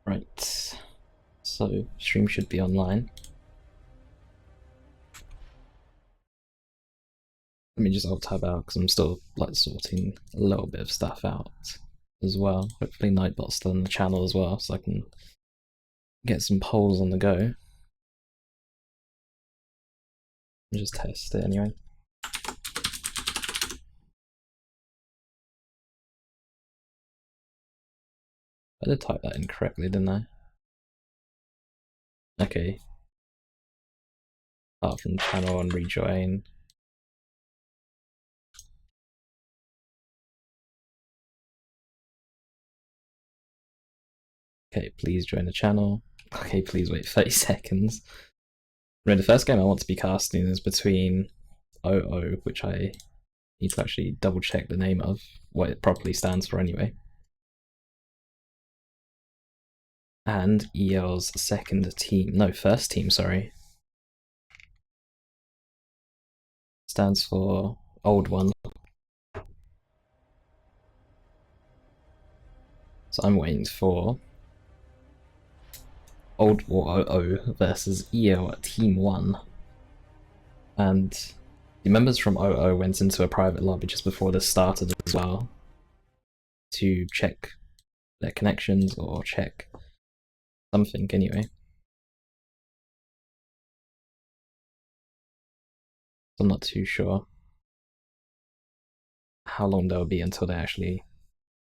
Right, so stream should be online. Let me just alt tab out because I'm still like sorting a little bit of stuff out as well. Hopefully Nightbot's still on the channel as well, so I can get some polls on the go. Just test it anyway. I did type that in correctly, didn't I? Okay. Apart from channel and rejoin. Okay, please join the channel. Okay, please wait 30 seconds. I mean, the first game I want to be casting is between OO, which I need to actually double check the name of, what it properly stands for anyway, and EL's first team, sorry. Stands for Old One. So I'm waiting for Old War 00 versus EL Team 1. And the members from 00 went into a private lobby just before this started as well to check their connections or check something anyway. So I'm not too sure how long they'll be until they actually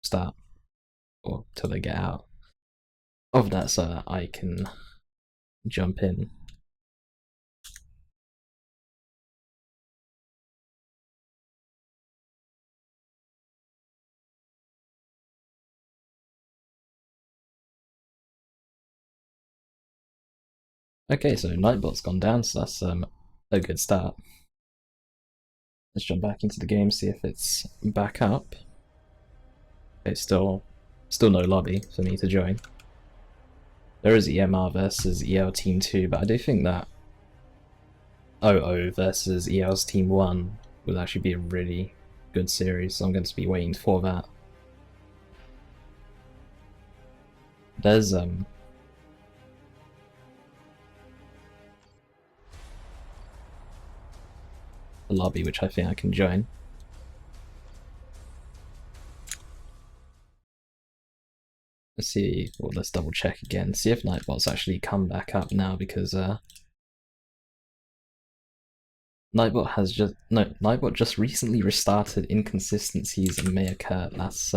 start or till they get out of that so that I can jump in. Okay, so Nightbot's gone down, so that's a good start. Let's jump back into the game, see if it's back up. It's still no lobby for me to join. There is EMR versus EL Team 2, but I do think that OO versus EL's Team 1 would actually be a really good series, so I'm going to be waiting for that. There's a lobby which I think I can join. Let's see, well, let's double check again, see if Nightbot's actually come back up now, because Nightbot just recently restarted. Inconsistencies and may occur. That's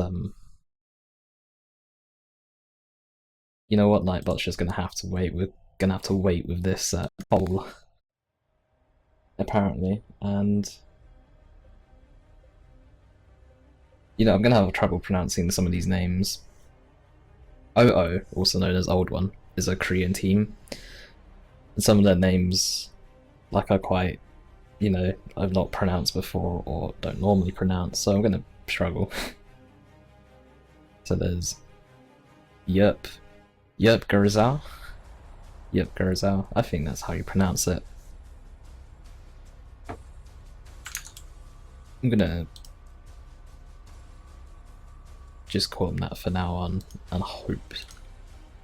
you know what, Nightbot's just gonna have to wait. We're gonna have to wait with this poll, apparently, and you know, I'm gonna have trouble pronouncing some of these names. OO, also known as Old One, is a Korean team, and some of their names, like, are quite, you know, I've not pronounced before or don't normally pronounce, so I'm gonna struggle. So there's Yerp Gerzau. Yerp Gerzau, I think that's how you pronounce it. I'm gonna just call him that for now on and hope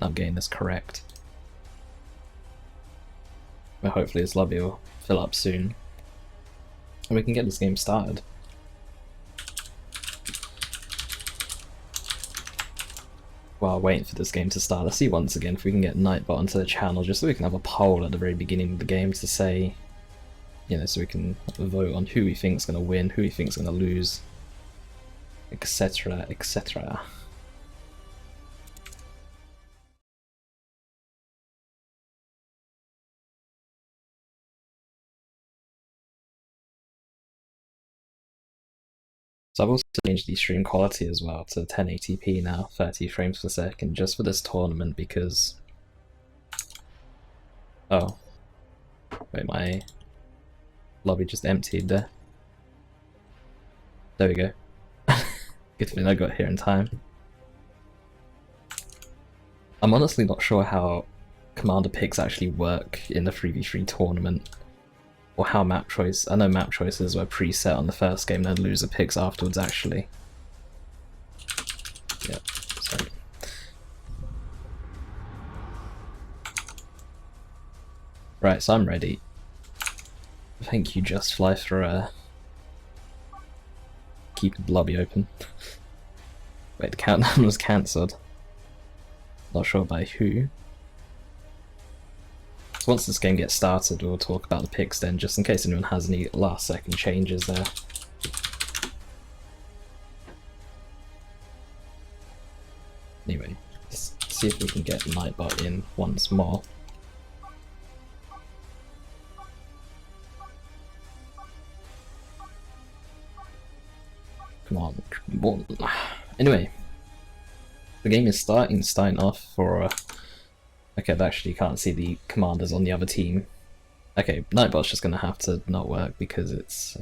I'm getting this correct. But hopefully his lobby will fill up soon and we can get this game started. While waiting for this game to start, let's see once again if we can get Nightbot onto the channel, just so we can have a poll at the very beginning of the game to say, you know, so we can vote on who we think's going to win, who we think's going to lose, etc, etc. So I've also changed the stream quality as well to 1080p now, 30 frames per second, just for this tournament, because... Oh. Wait, my lobby just emptied there. There we go. Good thing I got here in time. I'm honestly not sure how commander picks actually work in the 3v3 tournament, or how map choice. I know map choices were preset on the first game, then loser picks afterwards actually. Yep, sorry. Right, so I'm ready. I think you just fly through keep the lobby open. Wait, the countdown was cancelled. Not sure by who. So once this game gets started, we'll talk about the picks then, just in case anyone has any last second changes there. Anyway, let's see if we can get Nightbot in once more. Come on. Anyway, the game is starting off for okay, I actually can't see the commanders on the other team. Okay, Nightbot's just gonna have to not work because it's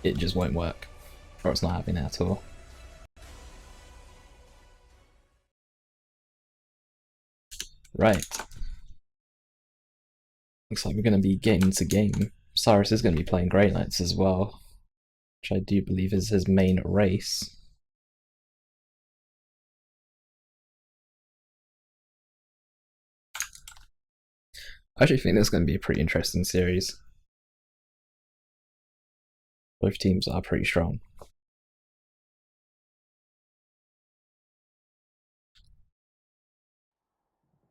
it just won't work. Or it's not happening at all. Right. Looks like we're gonna be getting into game. Cyrus is gonna be playing Grey Knights as well, which I do believe is his main race. I actually think this is going to be a pretty interesting series. Both teams are pretty strong.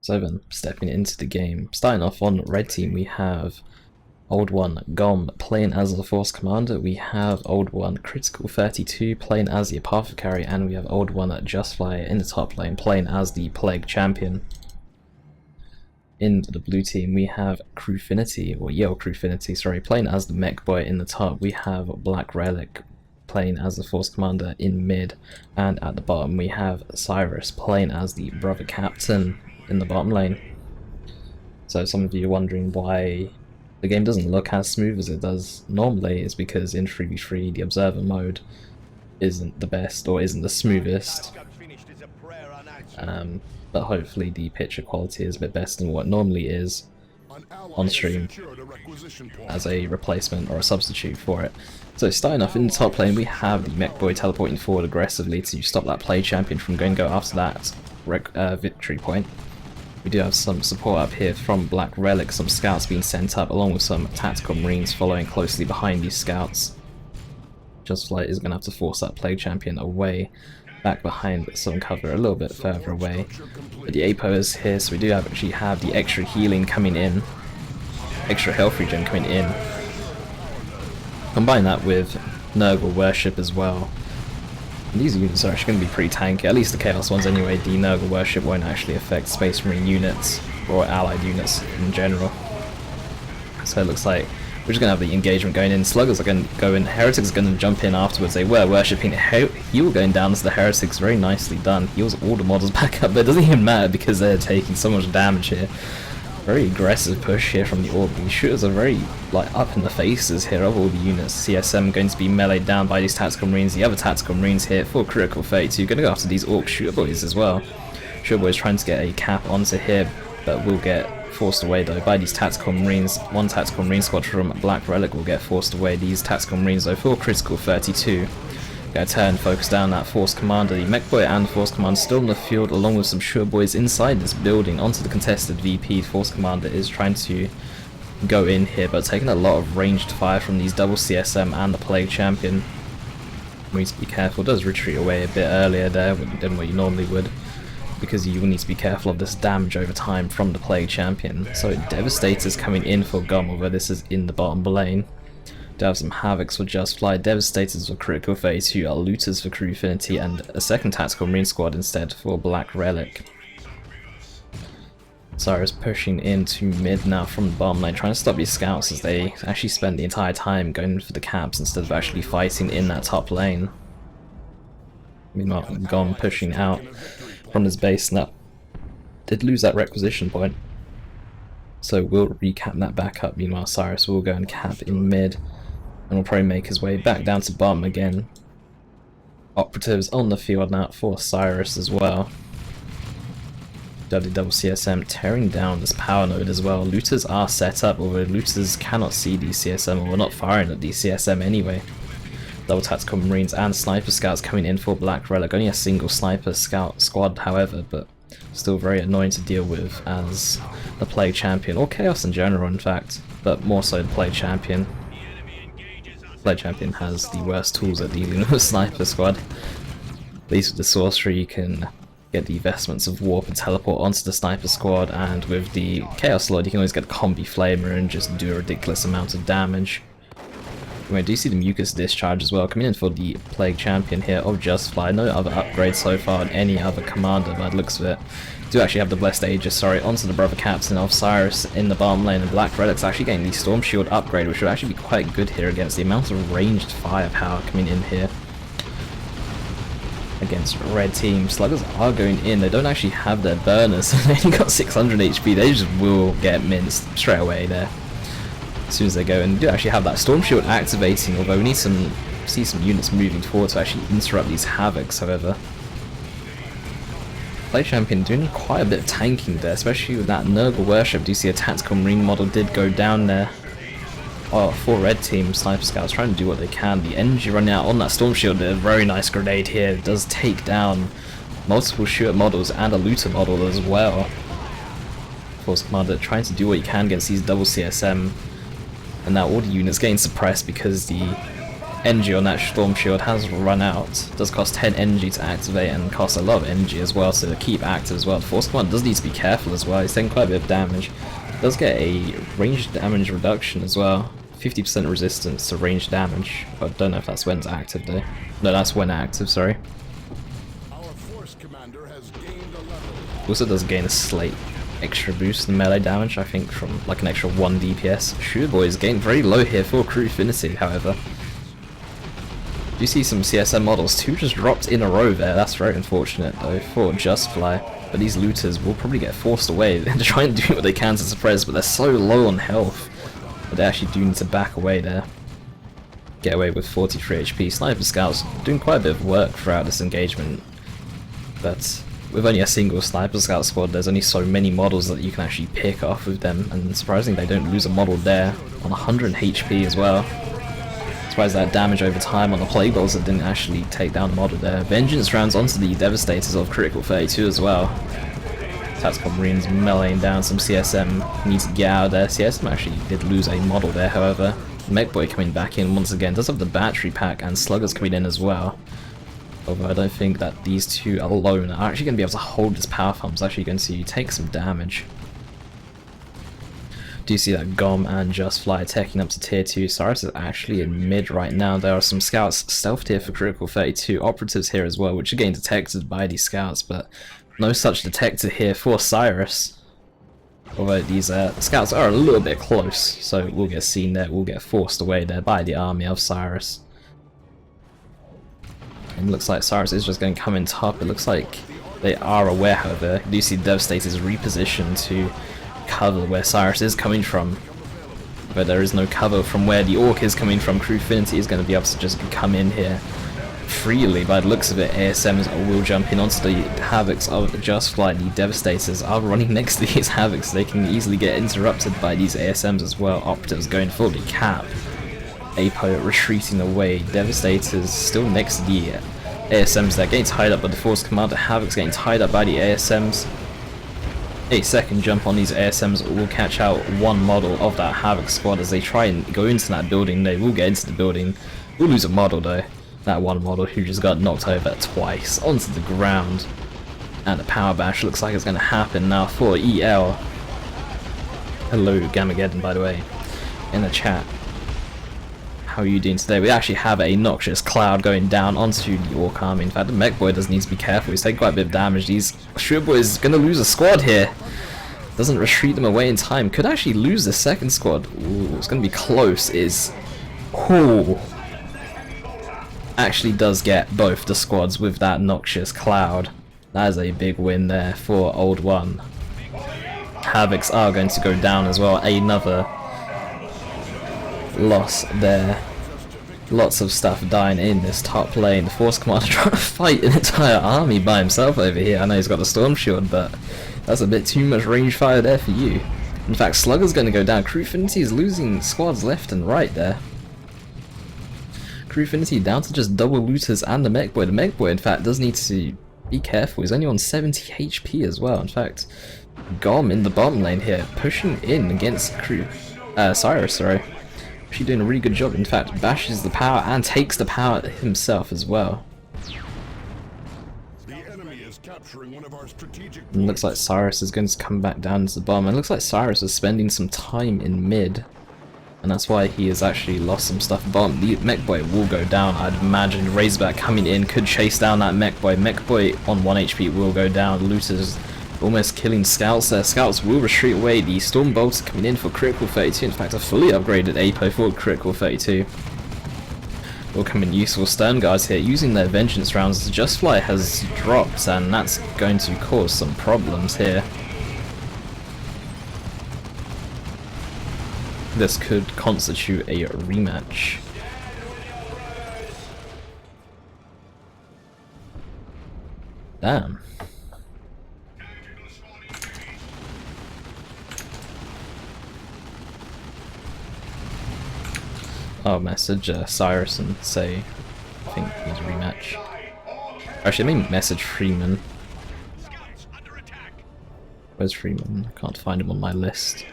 So then, stepping into the game, starting off on red team, we have Old One Gom playing as the Force Commander, we have Old One Critical 32 playing as the Apothecary, and we have Old One Justfly in the top lane playing as the Plague Champion. In the blue team, we have Crewfinity, or Yale Crewfinity, sorry, playing as the Mech Boy in the top. We have Black Relic playing as the Force Commander in mid, and at the bottom we have Cyrus playing as the Brother Captain in the bottom lane. So some of you are wondering why the game doesn't look as smooth as it does normally. Is because in 3v3 the Observer mode isn't the best, or isn't the smoothest. But hopefully the picture quality is a bit better than what normally is on stream as a replacement or a substitute for it. So starting off in the top lane, we have the Mech Boy teleporting forward aggressively to stop that Play Champion from going to go after that victory point. We do have some support up here from Black Relic, some scouts being sent up along with some tactical marines following closely behind these scouts. Justfly is going to have to force that Plague Champion away, back behind some cover a little bit further away. But the APO is here, so we do actually have the extra healing coming in, extra health regen coming in. Combine that with Nurgle Worship as well. And these units are actually going to be pretty tanky, at least the Chaos ones anyway. The Nurgle Worship won't actually affect Space Marine units or allied units in general. So it looks like we're just going to have the engagement going in. Sluggers are going to go in. Heretics are going to jump in afterwards. They were worshipping. Heal going down to the Heretics. Very nicely done. Heals all the models back up, but it doesn't even matter because they're taking so much damage here. Very aggressive push here from the Orc. These shooters are very up in the faces here of all the units. CSM going to be meleeed down by these Tactical Marines. The other Tactical Marines here for Critical 32. Going to go after these Orc Shooter Boys as well. Shooter Boys trying to get a cap onto here, but will get forced away though by these Tactical Marines. One Tactical Marine squad from Black Relic will get forced away. These Tactical Marines though for Critical 32. Gonna turn, focus down that Force Commander. The Mech Boy and the Force Commander still in the field along with some Shooter Boys inside this building onto the contested VP. Force Commander is trying to go in here, but taking a lot of ranged fire from these double CSM and the Plague Champion. We need to be careful. Does retreat away a bit earlier there than what you normally would, because you will need to be careful of this damage over time from the Plague Champion. So Devastators coming in for Gum, although this is in the bottom lane. Do have some Havocs for Justfly, Devastators for Critical 32, Looters for Crewfinity, and a second Tactical Marine squad instead for Black Relic. Cyrus pushing into mid now from the bottom lane, trying to stop these scouts as they actually spend the entire time going for the caps instead of actually fighting in that top lane. Meanwhile, Gom pushing out from his base now. Did lose that requisition point, so we'll recap that back up. Meanwhile, Cyrus will go and cap in mid, and will probably make his way back down to bottom again. Operatives on the field now for Cyrus as well. Double CSM tearing down this power node as well. Looters are set up, although Looters cannot see these CSM, or we're not firing at these CSM anyway. Double Tactical Marines and Sniper Scouts coming in for Black Relic. Only a single Sniper Scout squad, however, but Still very annoying to deal with as the Plague Champion, or Chaos in general in fact, but more so the Plague Champion. Plague Champion has the worst tools at dealing with a Sniper Squad. At least with the Sorcery you can get the Vestments of Warp and teleport onto the Sniper Squad, and with the Chaos Lord you can always get the Combi Flamer and just do a ridiculous amount of damage. I do see the Mucus Discharge as well coming in for the Plague Champion here of Just Fly. No other upgrades so far on any other commander by the looks of it. Do actually have the Blessed Aegis, sorry, onto the Brother Captain of Cyrus in the bottom lane, and Black Relic's actually getting the Storm Shield upgrade, which would actually be quite good here against the amount of ranged firepower coming in here against red team. Sluggers are going in, they don't actually have their burners, they only got 600 HP, they just will get minced straight away there as soon as they go, and do actually have that Storm Shield activating, although we need see some units moving forward to actually interrupt these Havocs. However, Plague Champion doing quite a bit of tanking there, especially with that Nurgle Worship. Do you see a Tactical Marine model did go down there? Oh, for red team, Sniper Scouts trying to do what they can. The energy running out on that Storm Shield, a very nice grenade here. It does take down multiple shooter models and a looter model as well. Force Commander trying to do what you can against these double CSM. And now all the units getting suppressed because the energy on that Storm Shield has run out. It does cost 10 energy to activate and costs a lot of energy as well, so to keep active as well. The Force Commander does need to be careful as well, he's taking quite a bit of damage. Does get a range damage reduction as well. 50% resistance to range damage. I don't know if that's when it's active though. No, that's when active, sorry. Our Force Commander has gained a level. Also does gain a slight extra boost in melee damage, I think, from like an extra 1 DPS. Shooter Boy is getting very low here for Crew Affinity, however. You see some CSM models, 2 just dropped in a row there. That's very unfortunate though for Just Fly. But these looters will probably get forced away. They're trying to do what they can to suppress, but they're so low on health that they actually do need to back away there. Get away with 43 HP. Sniper Scouts doing quite a bit of work throughout this engagement, but with only a single Sniper Scout squad, there's only so many models that you can actually pick off with them, and surprisingly they don't lose a model there on 100 HP as well. Surprised that damage over time on the Plague Bolts that didn't actually take down the model there. Vengeance rounds onto the Devastators of Critical 32 as well. Tactical Marines meleeing down some CSM, need to get out of there. CSM actually did lose a model there, however. Mech Boy coming back in once again, does have the battery pack, and Sluggers coming in as well. Although I don't think that these two alone are actually going to be able to hold this power farm. It's actually going to take some damage. Do you see that Gom and Just Fly taking up to tier 2? Cyrus is actually in mid right now. There are some scouts stealth tier for Critical 32, operatives here as well, which are getting detected by these scouts, but no such detector here for Cyrus. Although these scouts are a little bit close, so we'll get seen there, we'll get forced away there by the army of Cyrus. And it looks like Cyrus is just going to come in top. It looks like they are aware, however. You do see Devastators repositioned to cover where Cyrus is coming from. But there is no cover from where the Orc is coming from. Crew Affinity is going to be able to just come in here freely by the looks of it. ASMs will jump in onto the Havocs of Just Fly. The Devastators are running next to these Havocs. They can easily get interrupted by these ASMs as well. Operatives going for the cap. Apo retreating away. Devastators still next to the ASMs. They're getting tied up by the Force Commander. Havoc's getting tied up by the ASMs. A second jump on these ASMs will catch out one model of that Havoc squad as they try and go into that building. They will get into the building. We'll lose a model though. That one model who just got knocked over twice onto the ground. And the power bash looks like it's going to happen now for EL. Hello Gamageddon, by the way, in the chat. How are you doing today? We actually have a Noxious Cloud going down onto the Orc army. In fact, the Mech Boy does need to be careful. He's taking quite a bit of damage. These Shooter Boys going to lose a squad here. Doesn't retreat them away in time. Could actually lose the second squad. Ooh, it's going to be close. Ooh. Actually does get both the squads with that Noxious Cloud. That is a big win there for Old One. Havocs are going to go down as well. Another loss there. Lots of stuff dying in this top lane. The Force Commander trying to fight an entire army by himself over here. I know he's got a Storm Shield, but that's a bit too much range fire there for you. In fact, Slugger's going to go down. Crew Affinity is losing squads left and right there. Crew Affinity down to just double looters and the Mech Boy. The Mech Boy, in fact, does need to Be careful, he's only on 70 HP as well. In fact, Gom in the bottom lane here, pushing in against Cyrus, sorry. Actually doing a really good job. In fact, bashes the power and takes the power himself as well. The enemy is capturing one of our strategic And looks like Cyrus is going to come back down to the bottom. And it looks like Cyrus is spending some time in mid. And that's why he has actually lost some stuff bottom. The Mech Boy will go down, I'd imagine. Razorback coming in, could chase down that Mech Boy. Mech Boy on 1 HP will go down. Looters almost killing Scouts there. Scouts will retreat away. The Storm Bolts coming in for critical 32. In fact, a fully upgraded Apo for critical 32. Will come in useful. Stern Guards here using their Vengeance rounds. Just Fly has dropped, and that's going to cause some problems here. This could constitute a rematch. Damn. Oh, message Cyrus and say, I think he's a rematch. Actually, let me message Freeman. Where's Freeman? I can't find him on my list.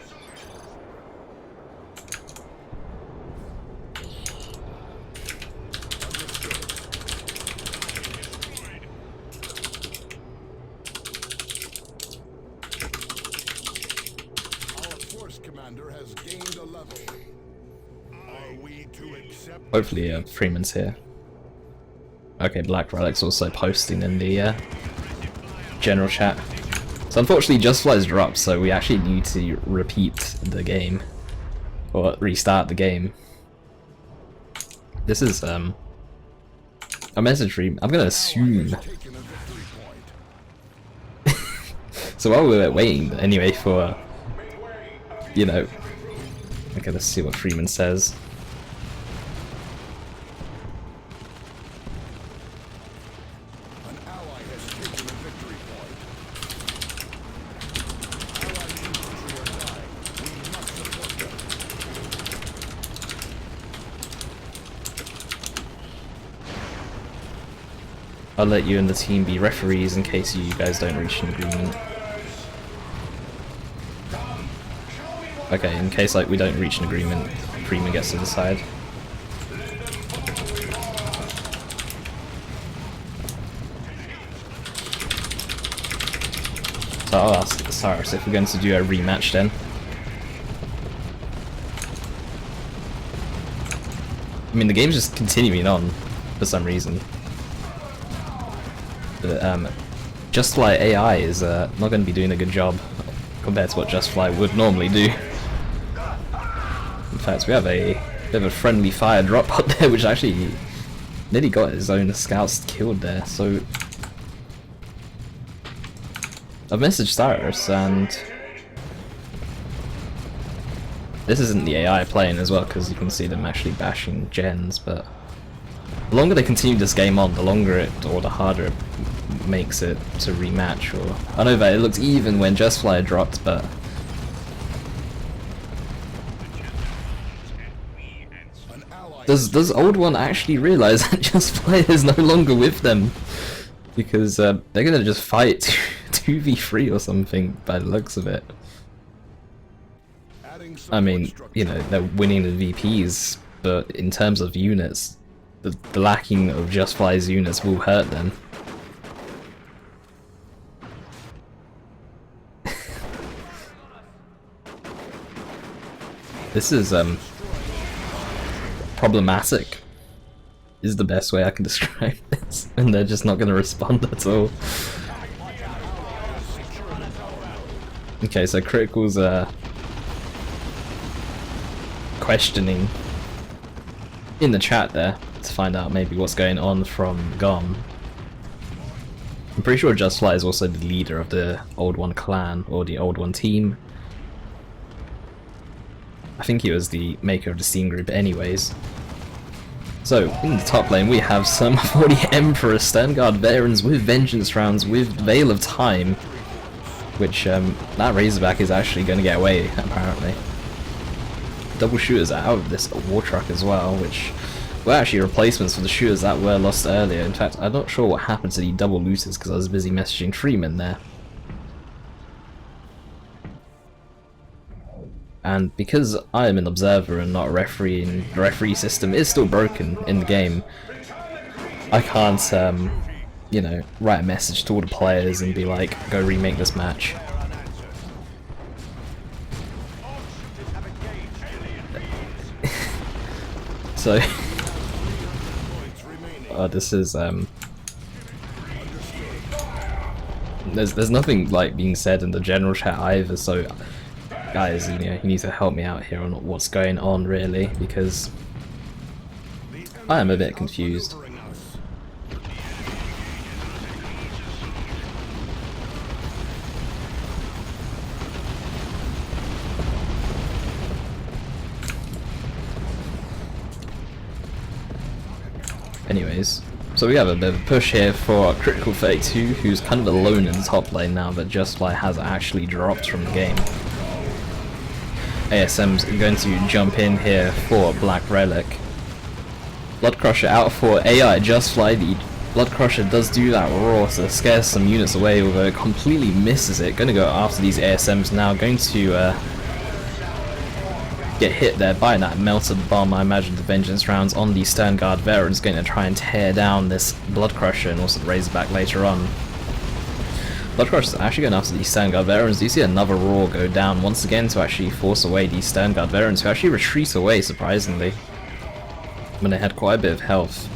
Hopefully Freeman's here. Okay, Black Relic's also posting in the general chat. So unfortunately Just Fly's dropped, so we actually need to repeat the game. Or restart the game. This is a message Freeman. I'm gonna assume. So while we were waiting anyway for you know, okay, let's see what Freeman says. I'll let you and the team be referees in case you guys don't reach an agreement. Okay, in case like we don't reach an agreement, Freeman gets to decide. So I'll ask Cyrus if we're going to do a rematch then. I mean, the game's just continuing on for some reason. But Just Fly AI is not going to be doing a good job compared to what Just Fly would normally do. In fact, we have a bit of a friendly fire drop up there, which actually nearly got his own scouts killed there. So I've messaged Cyrus, and this isn't the AI playing as well, because you can see them actually bashing gens, but the longer they continue this game on, the longer it, or the harder it makes it to rematch. Or I know that it looked even when Just Fly dropped, but does Old One actually realize that Just Fly is no longer with them? Because they're gonna just fight 2v3 or something by the looks of it. I mean, you know, they're winning the VPs, but in terms of units, the lacking of Just Fly's units will hurt them. This is problematic, is the best way I can describe this, and they're just not going to respond at all. Okay, so Critical's questioning in the chat there to find out maybe what's going on from GOM. I'm pretty sure Just Fly is also the leader of the Old One clan, or the Old One team. I think he was the maker of the scene group anyways. So, in the top lane we have some 40 Emperor Stern Guard Veterans with Vengeance rounds with Veil of Time, which that Razorback is actually going to get away, apparently. Double shooters are out of this war truck as well, which were actually replacements for the shooters that were lost earlier. In fact, I'm not sure what happened to the double looters because I was busy messaging Freeman there. And because I am an observer and not a referee, and the referee system is still broken in the game, I can't, you know, write a message to all the players and be like, go remake this match. So, this is, there's nothing like being said in the general chat either, so guys, you know, you need to help me out here on what's going on really, because I am a bit confused. Anyways, so we have a bit of a push here for Critical 32, who's kind of alone in the top lane now that Justfly has actually dropped from the game. ASM's going to jump in here for Black Relic. Bloodcrusher out for AI Justfly. The Bloodcrusher does do that raw to scare some units away, although it completely misses it. Going to go after these ASMs now, going to get hit there by that melted bomb. I imagine the vengeance rounds on the Stern Guard veterans going to try and tear down this Bloodcrusher and also the Razorback later on. Bloodcrusher is actually going after the Stern Guard veterans. Do you see another roar go down once again to actually force away the Stern Guard veterans, who actually retreat away surprisingly when they had quite a bit of health.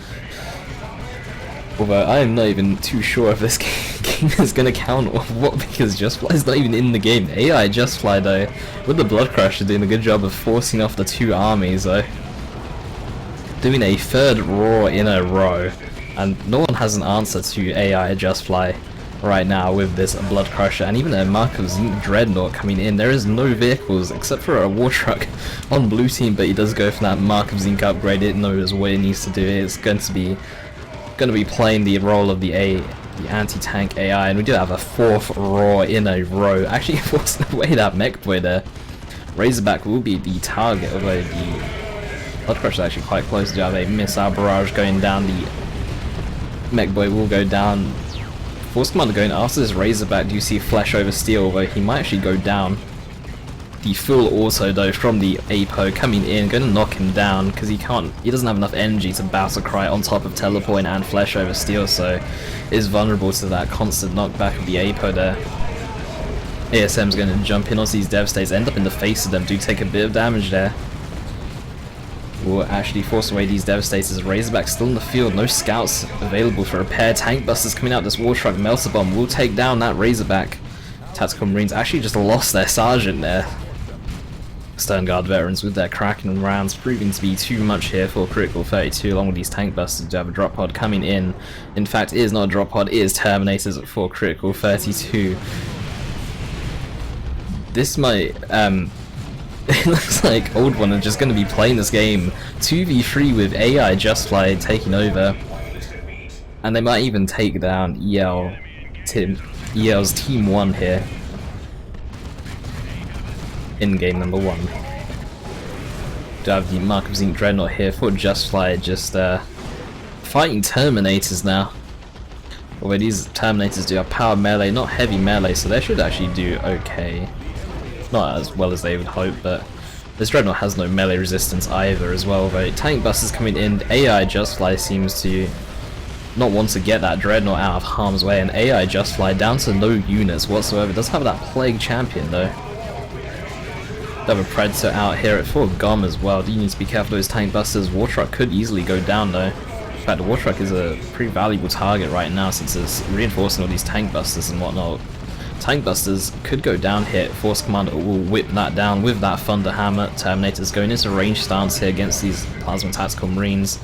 Although I am not even too sure if this game is going to count or what, because Justfly is not even in the game. AI Justfly though, with the Bloodcrusher doing a good job of forcing off the two armies though. Doing a third roar in a row, and no one has an answer to AI Justfly right now with this Bloodcrusher, and even a Mark of Zinc Dreadnought coming in. There is no vehicles except for a war truck on blue team, but he does go for that Mark of Zinc upgrade. It knows what it needs to do. It's going to be playing the role of the anti-tank AI, and we do have a fourth roar in a row, actually forcing away that mech boy there. Razorback will be the target, although the Bloodcrusher is actually quite close to have a missile barrage going down. The mech boy will go down. Force Commander going after this Razorback. Do you see Flesh over Steel, although he might actually go down. The full auto though from the APO coming in, going to knock him down because he doesn't have enough energy to Battle Cry on top of Telepoint and Flesh over Steel, so is vulnerable to that constant knockback of the APO there. ASM's going to jump in onto these Devastators, end up in the face of them, do take a bit of damage there. Will actually force away these Devastators. Razorback still in the field, no scouts available for repair. Tank Busters coming out, this War Truck Melter Bomb will take down that Razorback. Tactical Marines actually just lost their sergeant there. Stern Guard veterans with their Kraken rounds proving to be too much here for Critical 32, along with these Tank Busters. To have a drop pod coming in. In fact, it is not a drop pod, it is Terminators for Critical 32. This might, it looks like Old One are just going to be playing this game 2v3 with AI Justfly taking over, and they might even take down EL's Team 1 here in game number 1. Do have the Mark of Zinc Dreadnought here for Justfly, just fighting Terminators now. Although these Terminators do have power melee, not heavy melee, so they should actually do okay. Not as well as they would hope, but this Dreadnought has no melee resistance either as well. Though Tank Busters coming in, AI Justfly seems to not want to get that Dreadnought out of harm's way, and AI Justfly down to no units whatsoever. Does have that Plague Champion though. Have a Predator out here at 4 GOM as well. Do you need to be careful of those Tank Busters? War Truck could easily go down though. In fact, the War Truck is a pretty valuable target right now since it's reinforcing all these Tank Busters and whatnot. Tank Busters could go down here. Force Commander will whip that down with that Thunder Hammer. Terminators going into range stance here against these Plasma Tactical Marines.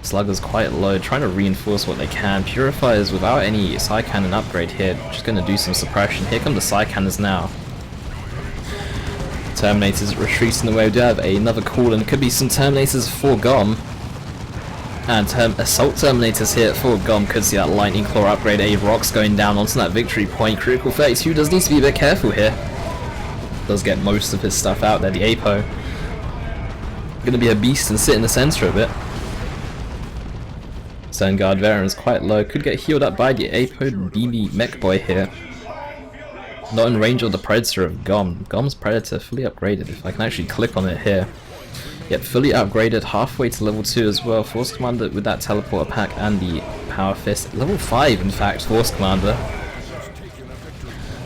Slugger's quite low, trying to reinforce what they can. Purifiers without any Psy Cannon upgrade here, just going to do some suppression. Here come the Psy Cannons now. Terminators retreating away. We do have another call, and could be some Terminators for GOM. And Assault Terminators here for GOM. Could see that Lightning Claw upgrade. A Rocks going down onto that victory point. Critical 32 does need to be a bit careful here. Does get most of his stuff out there. The APO gonna be a beast and sit in the center of it. Stone Guard Veteran is quite low. Could get healed up by the Apod BB Mech Boy here. Not in range of the Predator of Gom. Gom's Predator fully upgraded, if I can actually click on it here. Yep, fully upgraded, halfway to level 2 as well. Force Commander with that Teleporter pack and the Power Fist. Level 5 in fact, Force Commander.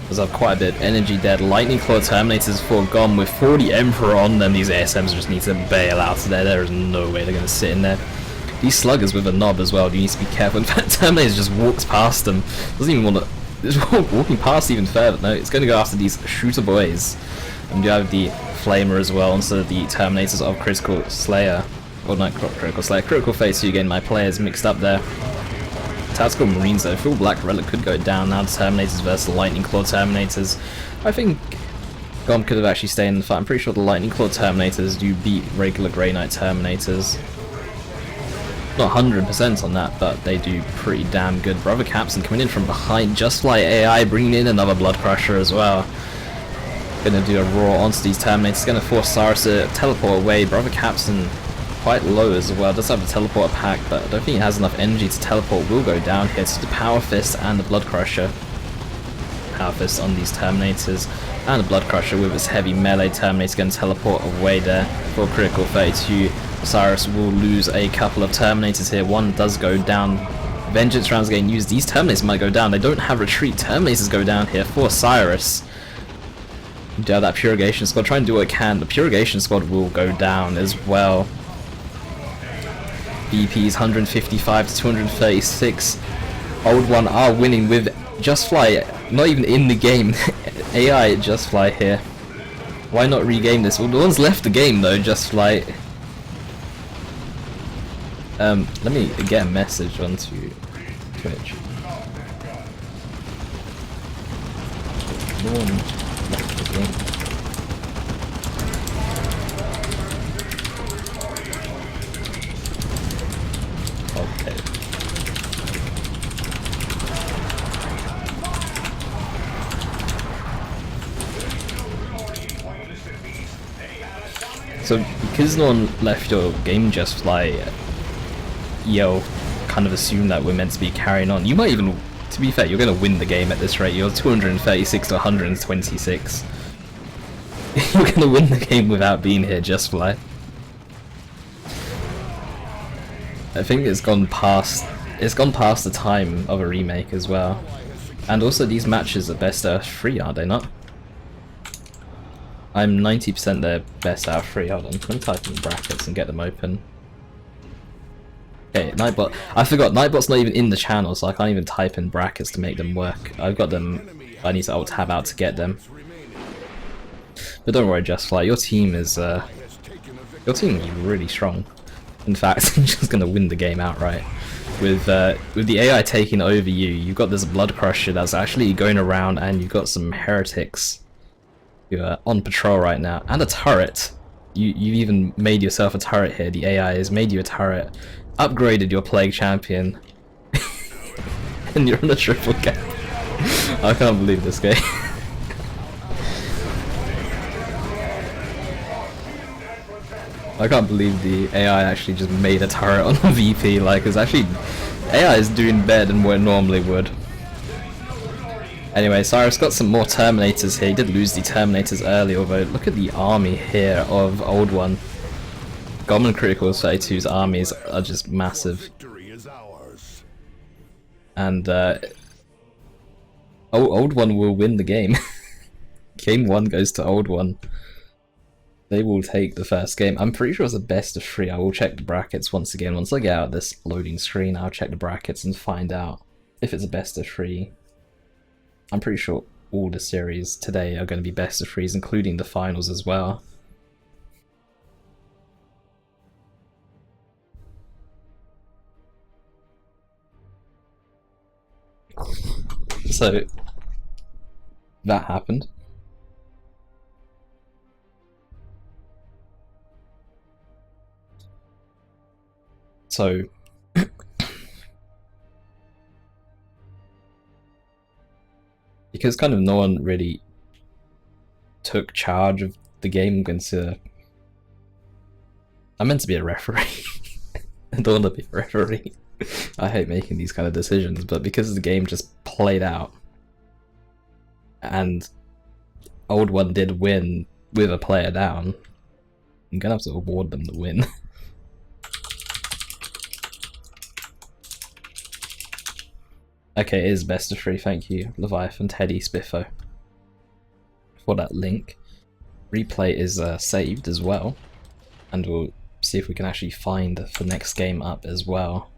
Does have quite a bit of energy dead. Lightning Claw Terminators for Gom with 40 Emperor on them. These ASMs just need to bail out of there. There is no way they're going to sit in there. These Sluggers with a knob as well, you need to be careful. In fact, Terminator just walks past them. Doesn't even want to... Just walking past even further. No, it's going to go after these Shooter Boys. And you have the Flamer as well, instead of the Terminators of Critical Slayer. Or not Critical Slayer, Critical Phase 2 again, my players mixed up there. Tactical Marines though, full Black Relic could go down now to Terminators versus Lightning Claw Terminators. I think Gom could have actually stayed in the fight. I'm pretty sure the Lightning Claw Terminators do beat regular Grey Knight Terminators. Not 100% on that, but they do pretty damn good. Brother Capson coming in from behind, Just Fly AI bringing in another Blood Crusher as well. Gonna do a roar onto these Terminators, gonna force Cyrus to teleport away. Brother Capson quite low as well, does have a teleporter pack, but I don't think it has enough energy to teleport. Will go down here to the Power Fist and the Blood Crusher. Power Fist on these Terminators, and the Blood Crusher with its heavy melee Terminator going to teleport away there for critical 32. Cyrus will lose a couple of Terminators here. One does go down. Vengeance rounds getting used. These Terminators might go down. They don't have retreat. Terminators go down here for Cyrus. Do have that Purgation Squad. Try and do what it can. The Purgation Squad will go down as well. BP's 155 to 236. Old One are winning with Just Fly not even in the game. AI Just Fly here. Why not regame this? Well, the one's left the game though, Just Fly. Let me get a message onto Twitch. No one left the game. Okay. So because no one left your game, Just Fly, yo, kind of assume that we're meant to be carrying on. You might even, to be fair, you're going to win the game at this rate. You're 236 to 126. You're going to win the game without being here, Just Fly. I think it's gone past the time of a remake as well. And also these matches are best out of 3, are they not? I'm 90% they're best out of 3. Hold on, let me type in brackets and get them open. Okay, Nightbot. I forgot, Nightbot's not even in the channel, so I can't even type in brackets to make them work. I've got them, I need to alt tab out to get them. But don't worry, Just Fly, your team is really strong. In fact, you're just gonna win the game outright. With the AI taking over you, you've got this Blood Crusher that's actually going around, and you've got some heretics who are on patrol right now, and a turret. You've even made yourself a turret here. The AI has made you a turret, upgraded your Plague Champion, and you're on a triple cap. I can't believe this game. I can't believe the AI actually just made a turret on a VP. Like, it's actually, AI is doing better than what it normally would. Anyway, Cyrus got some more Terminators here. He did lose the Terminators early, although look at the army here of Old One. Goblin Critical 32's armies are just massive. And Old One will win the game. Game 1 goes to Old One. They will take the first game. I'm pretty sure it's a best of 3. I will check the brackets once again. Once I get out of this loading screen, I'll check the brackets and find out if it's a best of 3. I'm pretty sure all the series today are going to be best of 3s, including the finals as well. So, that happened. So, because kind of no one really took charge of the game, I'm meant to be a referee. I don't want to be a referee. I hate making these kind of decisions, but because the game just played out, and Old One did win with a player down, I'm gonna have to award them the win. Okay, it is best of 3, thank you, Leviathan, Teddy, Spiffo, for that link. Replay is saved as well, and we'll see if we can actually find the next game up as well.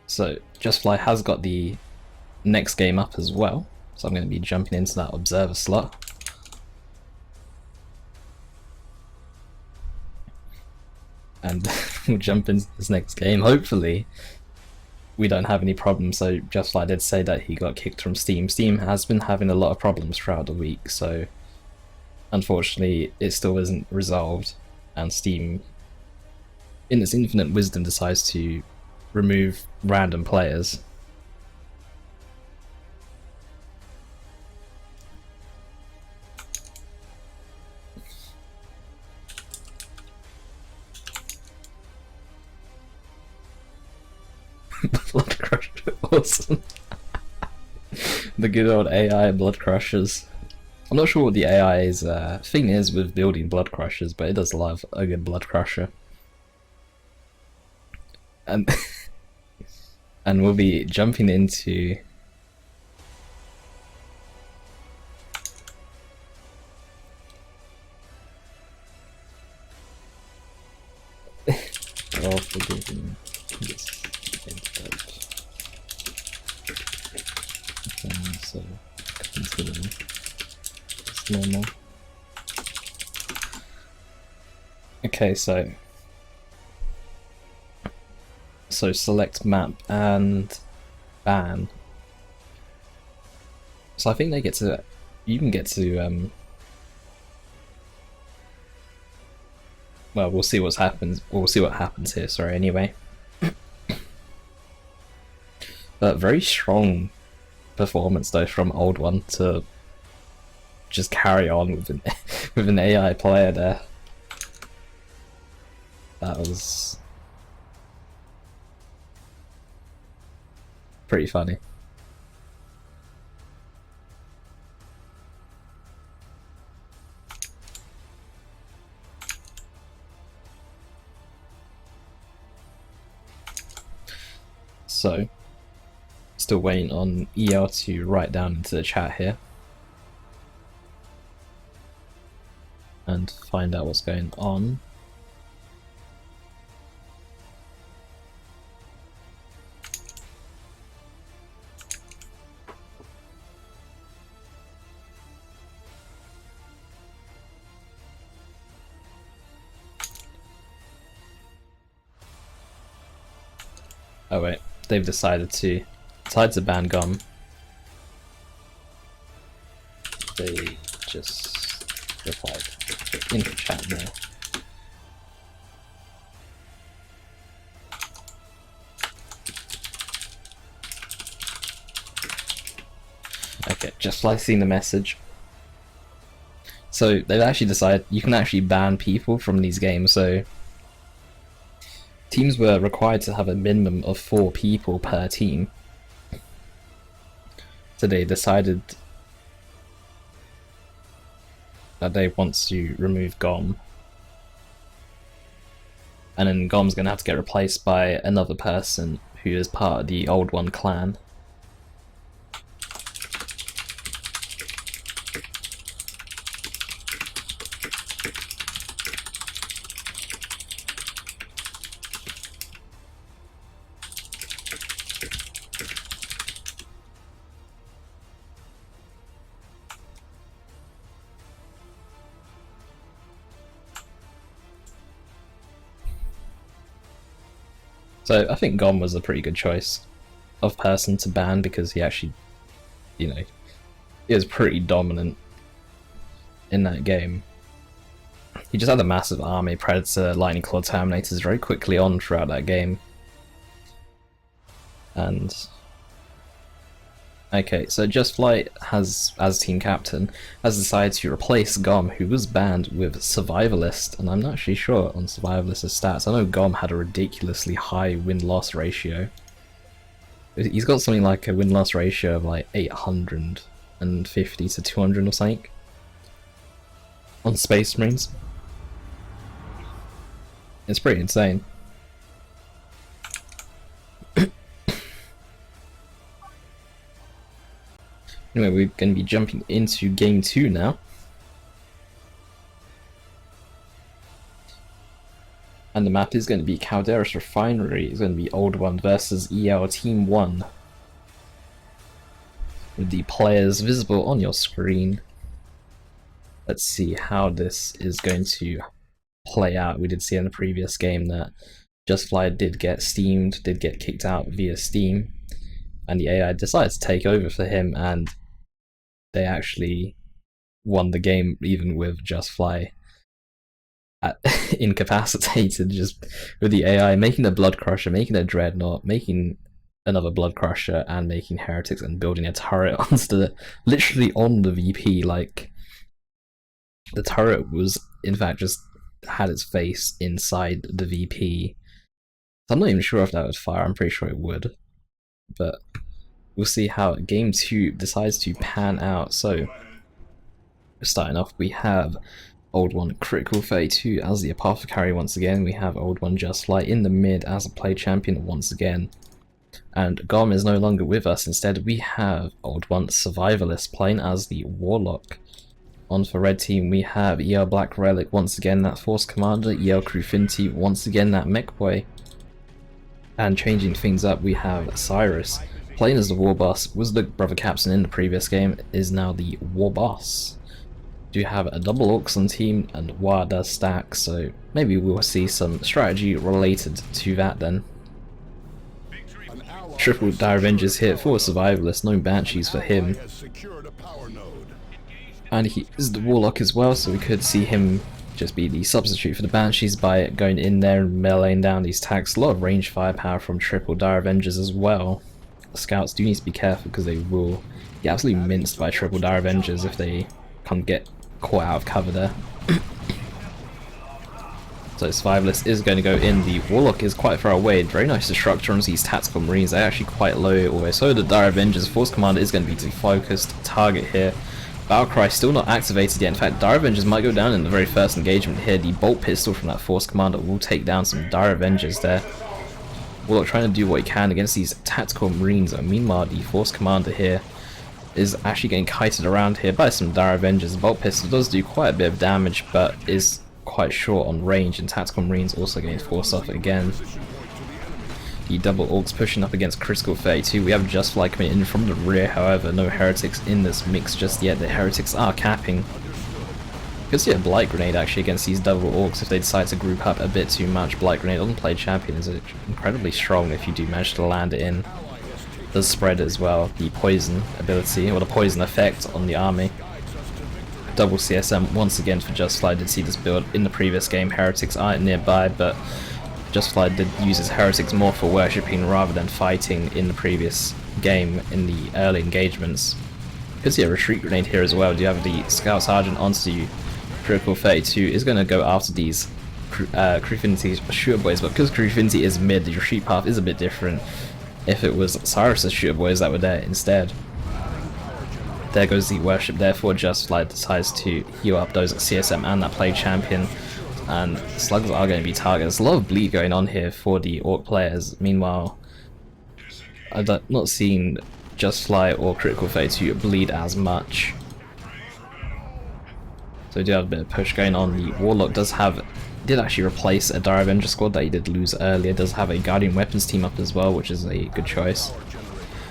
So JustFly has got the next game up as well, so I'm going to be jumping into that observer slot. And we'll jump into this next game. Hopefully we don't have any problems. So JustFly did say that he got kicked from Steam. Steam has been having a lot of problems throughout the week, so unfortunately it still isn't resolved, and Steam in its infinite wisdom decides to remove random players. Blood Crusher, awesome. The good old AI Blood Crushers. I'm not sure what the AI's thing is with building Blood Crushers, but it does love a good Blood Crusher. And and we'll be jumping into oh, forgive me. So consider it's normal. Okay, so select map and ban. So I think they get to, you can get to well, we'll see what happens. We'll see what happens here. Sorry. Anyway, but very strong performance though from Old One to just carry on with an with an AI player there. That was pretty funny. So, still waiting on EL to write down into the chat here and find out what's going on. Oh wait, they've decided to ban GOM. They just replied in the chat now. Okay, just like seeing the message. So they've actually decided you can actually ban people from these games, so teams were required to have a minimum of 4 people per team. So they decided that they want to remove GOM. And then GOM's going to have to get replaced by another person who is part of the Old One clan. So I think GOM was a pretty good choice of person to ban because he actually, you know, he was pretty dominant in that game. He just had a massive army, Predator, Lightning Claw, Terminators very quickly on throughout that game. And okay, so Just Flight has, as team captain, has decided to replace Gom, who was banned, with Survivalist, and I'm not actually sure on Survivalist's stats. I know Gom had a ridiculously high win-loss ratio. He's got something like a win-loss ratio of like 850 to 200 or something on Space Marines. It's pretty insane. Anyway, we're going to be jumping into game 2 now. And the map is going to be Calderas Refinery. It's going to be Old One versus EL Team 1. With the players visible on your screen. Let's see how this is going to play out. We did see in the previous game that Just Fly did get steamed, did get kicked out via Steam. And the AI decided to take over for him, and they actually won the game even with Just Fly incapacitated, just with the AI making a Blood Crusher, making a Dreadnought, making another Blood Crusher, and making Heretics, and building a turret literally on the VP. Like, the turret was in fact just had its face inside the VP. So I'm not even sure if that would fire. I'm pretty sure it would, but we'll see how game 2 decides to pan out. So starting off, we have Old One Critical 32 as the Apothecary once again. We have Old One Just Fly in the mid as a play champion once again. And Gom is no longer with us. Instead, we have Old One Survivalist playing as the Warlock. On for red team, we have EL Black Relic once again, that Force Commander, EL Crufinti once again, that Mech Boy. And changing things up, we have Cyrus playing as the War Boss, was the Brother Captain in the previous game, is now the War Boss. Do have a double Orcs on team, and War does stack, so maybe we'll see some strategy related to that then. Triple Dire Avengers here for Survivalist, no Banshees for him. And he is the Warlock as well, so we could see him just be the substitute for the Banshees by going in there and meleeing down these attacks. A lot of range firepower from Triple Dire Avengers as well. Scouts do need to be careful because they will get absolutely minced by Triple Dire Avengers if they can't get caught out of cover there. So Survivalist is going to go in. The Warlock is quite far away. Very nice to structure on these Tactical Marines. They're actually quite low always. So the Dire Avengers Force Commander is going to be the focused target here. Battlecry still not activated yet. In fact, Dire Avengers might go down in the very first engagement here. The Bolt Pistol from that Force Commander will take down some Dire Avengers there. Warlock trying to do what he can against these Tactical Marines. Meanwhile, the Force Commander here is actually getting kited around here by some Dire Avengers. The Bolt Pistol does do quite a bit of damage, but is quite short on range, and Tactical Marines also getting forced off again. The double Orcs pushing up against Critical 32. We have Just Fly coming in from the rear, however, no Heretics in this mix just yet. The Heretics are capping. Could see a Blight Grenade actually against these double Orcs if they decide to group up a bit too much. Blight Grenade on play champion is incredibly strong if you do manage to land it in. Does spread as well, the poison ability, or the poison effect on the army. Double CSM once again for Just Fly. Did see this build in the previous game. Heretics aren't nearby, but Just Fly did use his Heretics more for worshipping rather than fighting in the previous game in the early engagements. Could see a retreat grenade here as well. Do you have the Scout Sergeant onto Critical 32 is going to go after these Crufinity shooter boys, but because Crufinity is mid, the retreat path is a bit different. If it was Cyrus's shooter boys that were there instead. There goes the worship, therefore Just Fly decides to heal up those CSM and that play champion, and slugs are going to be targeted. There's a lot of bleed going on here for the Orc players. Meanwhile, I've not seen Just Fly or Critical 32 bleed as much. So we do have a bit of push going on. The Warlock did actually replace a Dire Avenger squad that he did lose earlier. Does have a Guardian Weapons team up as well, which is a good choice.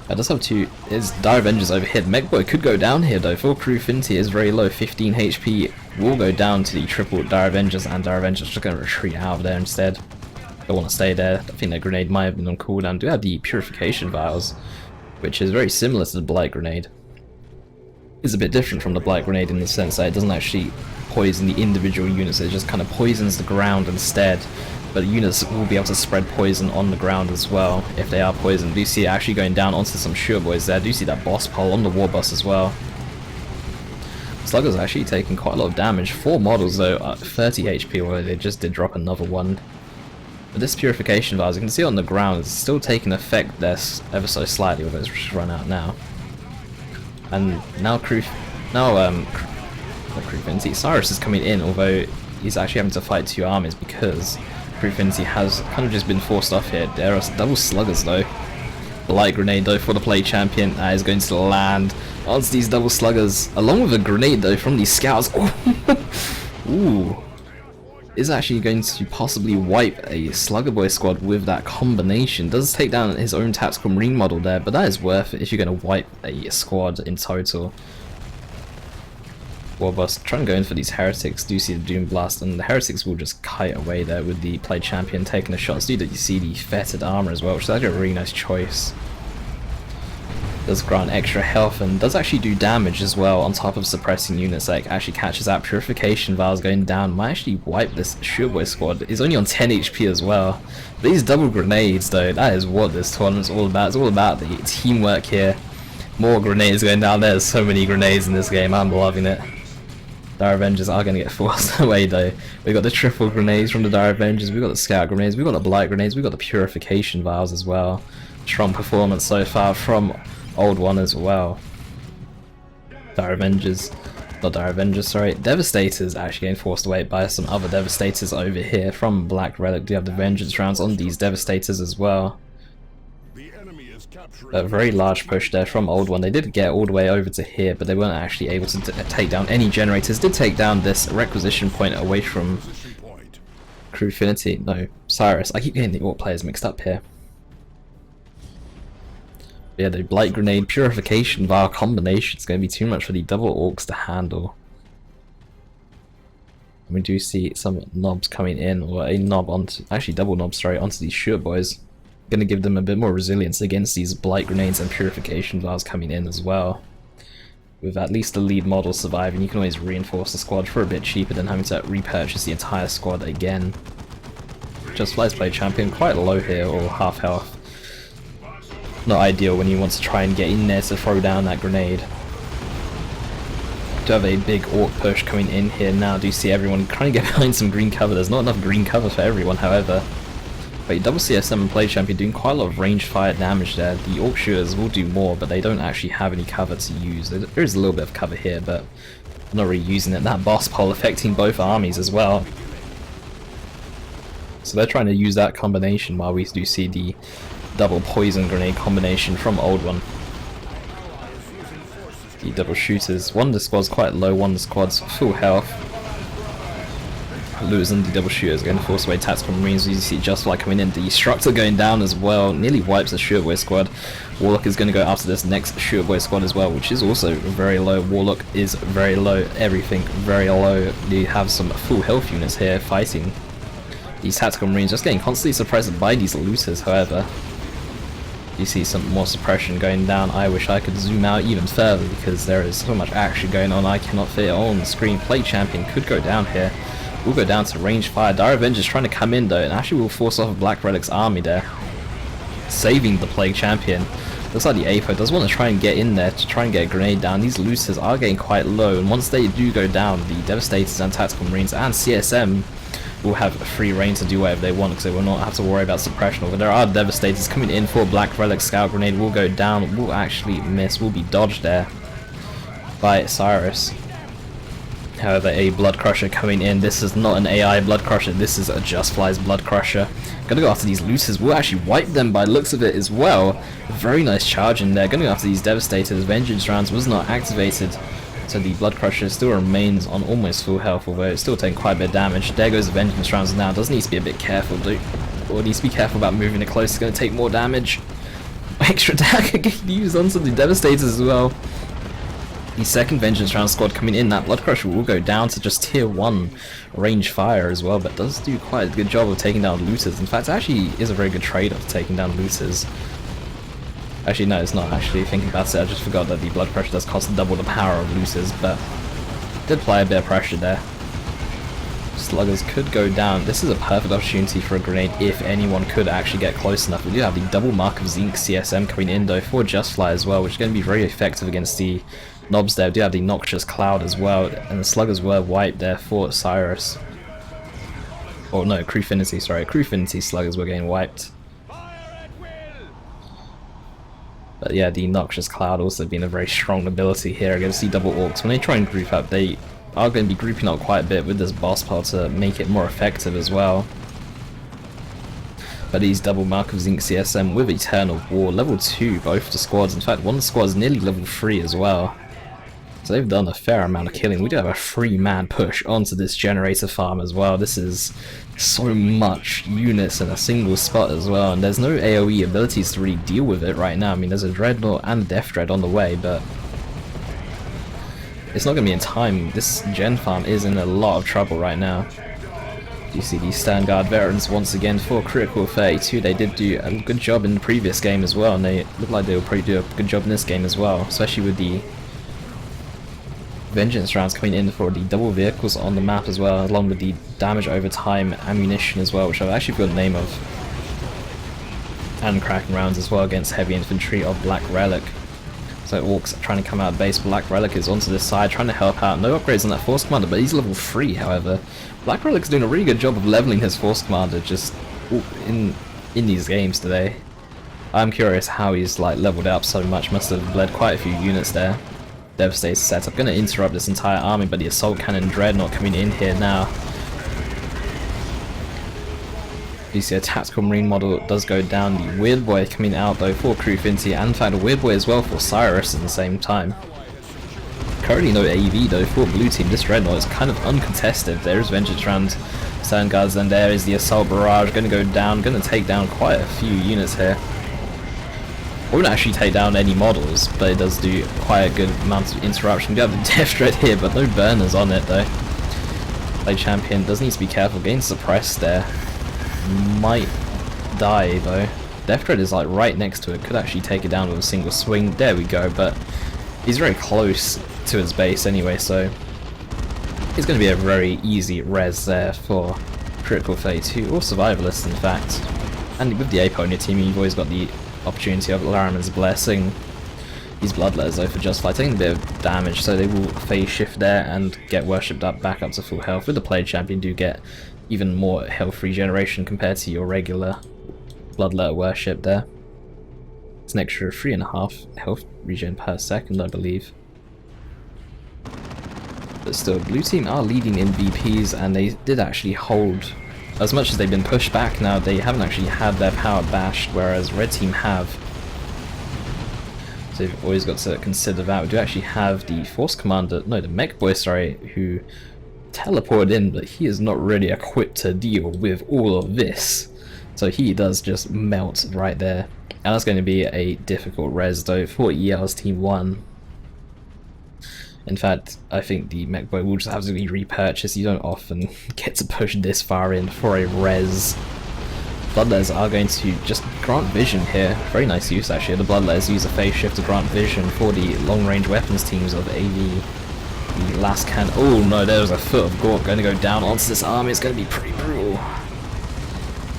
Does have his Dire Avengers over here. Mechboy could go down here though. Full Crufinity is very low, 15 HP. Will go down to the triple Dire Avengers, and Dire Avengers just going to retreat out of there instead. Don't want to stay there. I think their grenade might have been on cooldown. Do have the Purification Vials, which is very similar to the Blight Grenade. It's a bit different from the Blight Grenade in the sense that it doesn't actually poison the individual units. It just kind of poisons the ground instead. But the units will be able to spread poison on the ground as well if they are poisoned. Do you see it actually going down onto some sure boys there? Do you see that boss pole on the war bus as well? Slugger's actually taking quite a lot of damage. 4 models though, 30 HP, although they just did drop another one. But this purification valve, as you can see on the ground, is still taking effect there ever so slightly, although it's just run out now. And now Cyrus is coming in, although he's actually having to fight 2 armies because Infinity has kind of just been forced off here. There are double sluggers though. Light grenade though for the play champion that is going to land onto these double sluggers, along with a grenade though from these scouts. Ooh, is actually going to possibly wipe a slugger boy squad with that combination. Does take down his own tactical marine model there, but that is worth it if you're going to wipe a squad in total. Warbus trying to go in for these heretics. Do you see the Doom Blast, and the heretics will just kite away there with the play champion taking the shots. Do you see the fetid armor as well, which is actually a really nice choice. Does grant extra health and does actually do damage as well on top of suppressing units. Like actually catches out purification vials going down. Might actually wipe this Sureboy squad. He's only on 10 HP as well. These double grenades though, that is what this tournament's all about. It's all about the teamwork here. More grenades going down. There's so many grenades in this game. I'm loving it. Dire Avengers are going to get forced away though. We got the triple grenades from the Dire Avengers, we got the scout grenades, we got the blight grenades, we got the purification vials as well. Strong performance so far from Old One as well. Devastators actually getting forced away by some other Devastators over here from Black Relic. Do you have the Vengeance rounds on these Devastators as well? A very large push there from Old One. They did get all the way over to here, but they weren't actually able to take down any generators. Did take down this requisition point away from Crewfinity. No, Cyrus. I keep getting the Orc players mixed up here. But yeah, the Blight Grenade Purification Vial combination is going to be too much for the double Orcs to handle. And we do see some knobs coming in, or a knob onto, actually double knobs, sorry, onto these Sure Boys. Going to give them a bit more resilience against these blight grenades and purification vials coming in as well. With at least the lead model surviving, you can always reinforce the squad for a bit cheaper than having to repurchase the entire squad again. Just Fly's play champion quite low here, or half health. Not ideal when you want to try and get in there to throw down that grenade. Do have a big orc push coming in here now. Do you see everyone trying to get behind some green cover? There's not enough green cover for everyone, however. But double CSM and play champion doing quite a lot of range fire damage there. The orc shooters will do more, but they don't actually have any cover to use. There is a little bit of cover here, but I'm not really using it. That boss pole affecting both armies as well. So they're trying to use that combination, while we do see the double poison grenade combination from Old One. The double shooters. One of the squad's quite low, one of the squad's full health. Losing the double shooters, going to force away tactical marines. You see Just Fly coming in, the Destructor going down as well, nearly wipes the Sureboy squad. Warlock is going to go after this next Sureboy squad as well, which is also very low. Warlock is very low, everything very low. You have some full health units here fighting these tactical marines, just getting constantly suppressed by these looters. However, you see some more suppression going down. I wish I could zoom out even further because there is so much action going on. I cannot fit it all on the screen. Play champion could go down here. We'll go down to range fire. Dire Avengers trying to come in though, and actually will force off Black Relic's army there, saving the Plague Champion. Looks like the APO does want to try and get in there to try and get a grenade down. These looters are getting quite low, and once they do go down, the Devastators and Tactical Marines and CSM will have free reign to do whatever they want, because they will not have to worry about suppression. But there are Devastators coming in for Black Relic. Scout Grenade will go down, will actually miss, will be dodged there by Cyrus. However, a Blood Crusher coming in. This is not an AI Blood Crusher, this is a Just Fly's Blood Crusher. Gonna go after these looters, we'll actually wipe them by the looks of it as well. Very nice charge in there. Gonna go after these Devastators. Vengeance rounds was not activated, so the Blood Crusher still remains on almost full health, although it's still taking quite a bit of damage. There goes the Vengeance rounds now. Does need to be a bit careful, or needs to be careful about moving it close. It's gonna take more damage. Extra dagger getting used onto the Devastators as well. The second Vengeance round squad coming in. That Blood Crusher will go down to just tier 1 range fire as well, but does do quite a good job of taking down looters. In fact, it actually is a very good trade-off taking down looters. Actually, no, it's not. Actually, thinking about it, I just forgot that the Blood Crusher does cost double the power of looters, but did apply a bit of pressure there. Sluggers could go down. This is a perfect opportunity for a grenade if anyone could actually get close enough. We do have the double mark of Zinc CSM coming in though for Just Fly as well, which is going to be very effective against the Knobs there. We do have the Noxious Cloud as well, and the Sluggers were wiped there for Cyrus. Oh no, Crewfinity, sorry. Crewfinity Sluggers were getting wiped. But yeah, the Noxious Cloud also being a very strong ability here against the double orcs. When they try and group up, they are going to be grouping up quite a bit with this boss part to make it more effective as well. But these double mark of Zinc CSM with Eternal War, level 2 both the squads. In fact, one squad is nearly level 3 as well. So they've done a fair amount of killing. We do have a 3-man push onto this generator farm as well. This is so much units in a single spot as well, and there's no AoE abilities to really deal with it right now. I mean, there's a Dreadnought and Death Dread on the way, but it's not going to be in time. This gen farm is in a lot of trouble right now. You see these Standguard veterans once again for Critical 32. They did do a good job in the previous game as well, and they look like they will probably do a good job in this game as well, especially with the Vengeance rounds coming in for the double vehicles on the map as well, along with the damage over time ammunition as well, which I've actually forgotten the name of, and Kraken rounds as well against heavy infantry of Black Relic. So Orcs trying to come out of base. Black Relic is onto this side trying to help out. No upgrades on that Force Commander, but he's level 3 however. Black Relic's doing a really good job of leveling his Force Commander just in these games today. I'm curious how he's like leveled up so much. Must have bled quite a few units there. Devastator setup. Going to interrupt this entire army, but the Assault Cannon Dreadnought coming in here now. You see a Tactical Marine model does go down. The Weird Boy coming out though for Crewfinity, and in fact a Weird Boy as well for Cyrus at the same time. Currently no AV though for blue team. This Dreadnought is kind of uncontested. There is Vengeance Round Standguards, and there is the Assault Barrage going to go down. Going to take down quite a few units here. Won't actually take down any models, but it does do quite a good amount of interruption. We have the Death Dread here, but no burners on it though. Play Champion does need to be careful, getting suppressed there. Might die though. Death Dread is like right next to it, could actually take it down with a single swing. There we go, but he's very close to his base anyway, so it's going to be a very easy res there for Critical 32, or Survivalists in fact. And with the Ape on your team, you've always got the opportunity of Laraman's Blessing. These Bloodletters though for Just Fly taking a bit of damage, so they will phase shift there and get worshipped up back up to full health. With the Play Champion, do get even more health regeneration compared to your regular Bloodletter worship there. It's an extra 3.5 health regen per second, I believe. But still, blue team are leading in VPs, and they did actually hold. As much as they've been pushed back now, they haven't actually had their power bashed, whereas red team have. So you've always got to consider that. We do actually have the Force Commander, no, the Mech Boy, sorry, who teleported in, but he is not really equipped to deal with all of this. So he does just melt right there. And that's going to be a difficult res though for EL's Team 1. In fact, I think the Mech Boy will just have to be repurchased. You don't often get to push this far in for a res. Bloodletters are going to just grant vision here. Very nice use actually. The Bloodletters use a phase shift to grant vision for the long range weapons teams of AV. The last can. Oh no, there was a foot of Gork going to go down onto this army. It's going to be pretty brutal.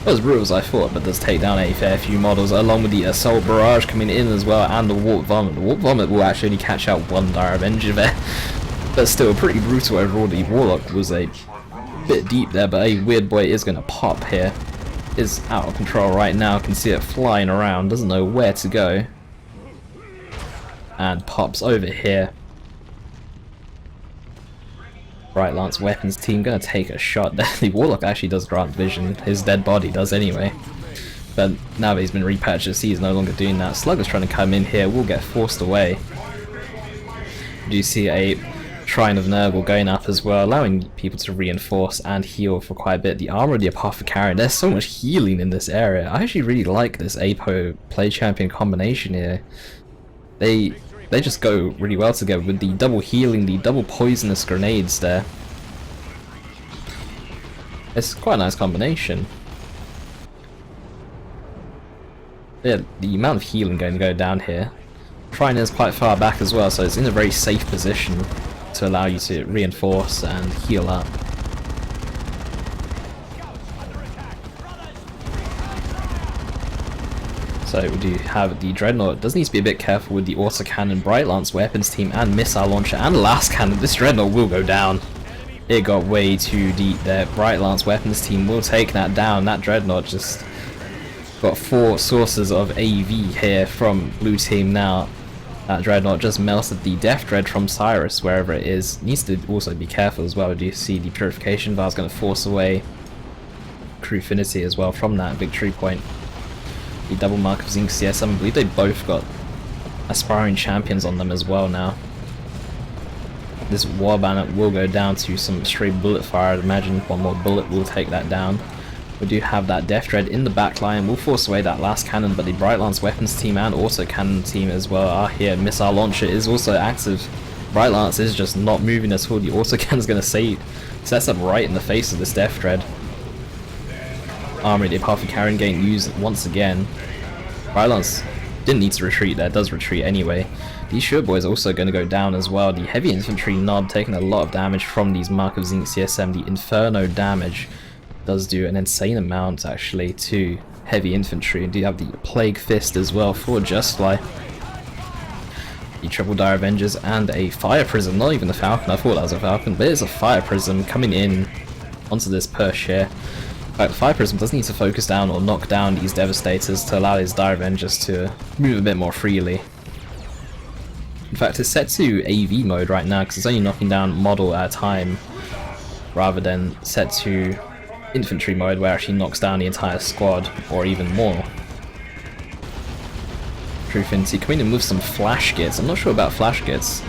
Not as brutal as I thought, but does take down a fair few models, along with the Assault Barrage coming in as well, and the Warp Vomit. The Warp Vomit will actually only catch out one Dire Avenger there, but still pretty brutal overall. The Warlock was a bit deep there, but a Weird Boy is going to pop here. Is out of control right now, can see it flying around, doesn't know where to go, and pops over here. Right, Lance Weapons team gonna take a shot there. The Warlock actually does grant vision, his dead body does anyway. But now that he's been repurchased, he's no longer doing that. Slugger's trying to come in here, will get forced away. Do you see a Shrine of Nurgle going up as well, allowing people to reinforce and heal for quite a bit. The Armor of the Apothecary, there's so much healing in this area. I actually really like this APO Play Champion combination here. They just go really well together with the double healing, the double poisonous grenades there. It's quite a nice combination. Yeah, the amount of healing going to go down here. Shrine is quite far back as well, so it's in a very safe position to allow you to reinforce and heal up. So we do have the Dreadnought. Does need to be a bit careful with the autocannon, Bright Lance weapons team, and missile launcher, and last cannon. This Dreadnought will go down. It got way too deep there. Bright Lance weapons team will take that down. That Dreadnought just got 4 sources of AV here from blue team now. That Dreadnought just melted the Death Dread from Cyrus wherever it is. Needs to also be careful as well. Do you see the Purification Vial is going to force away Crewfinity as well from that victory point. The double mark of Zinc CSM, I believe they both got aspiring champions on them as well now. This War Banner will go down to some straight bullet fire. I'd imagine one more bullet will take that down. We do have that Death Dread in the back line, will force away that last cannon, but the Bright Lance weapons team and auto cannon team as well are here. Missile launcher is also active. Bright Lance is just not moving at all. The auto cannon is going to sets up right in the face of this Death Dread. Armory, the Apothecarian getting used once again. Bright Lance didn't need to retreat there, does retreat anyway. These Sure Boys are also going to go down as well. The Heavy Infantry Nod taking a lot of damage from these Mark of Zinc CSM. The Inferno damage does do an insane amount actually to Heavy Infantry. And do you have the Plague Fist as well for Justfly. The Triple Dire Avengers and a Fire Prism, not even the Falcon, I thought that was a Falcon, but it's a Fire Prism coming in onto this Persh here. In fact, the Fire Prism does need to focus down or knock down these Devastators to allow these Dire Avengers to move a bit more freely. In fact, it's set to AV mode right now because it's only knocking down model at a time, rather than set to infantry mode where it actually knocks down the entire squad or even more. Crewfinity coming in with some Flash Gits. I'm not sure about Flash Gits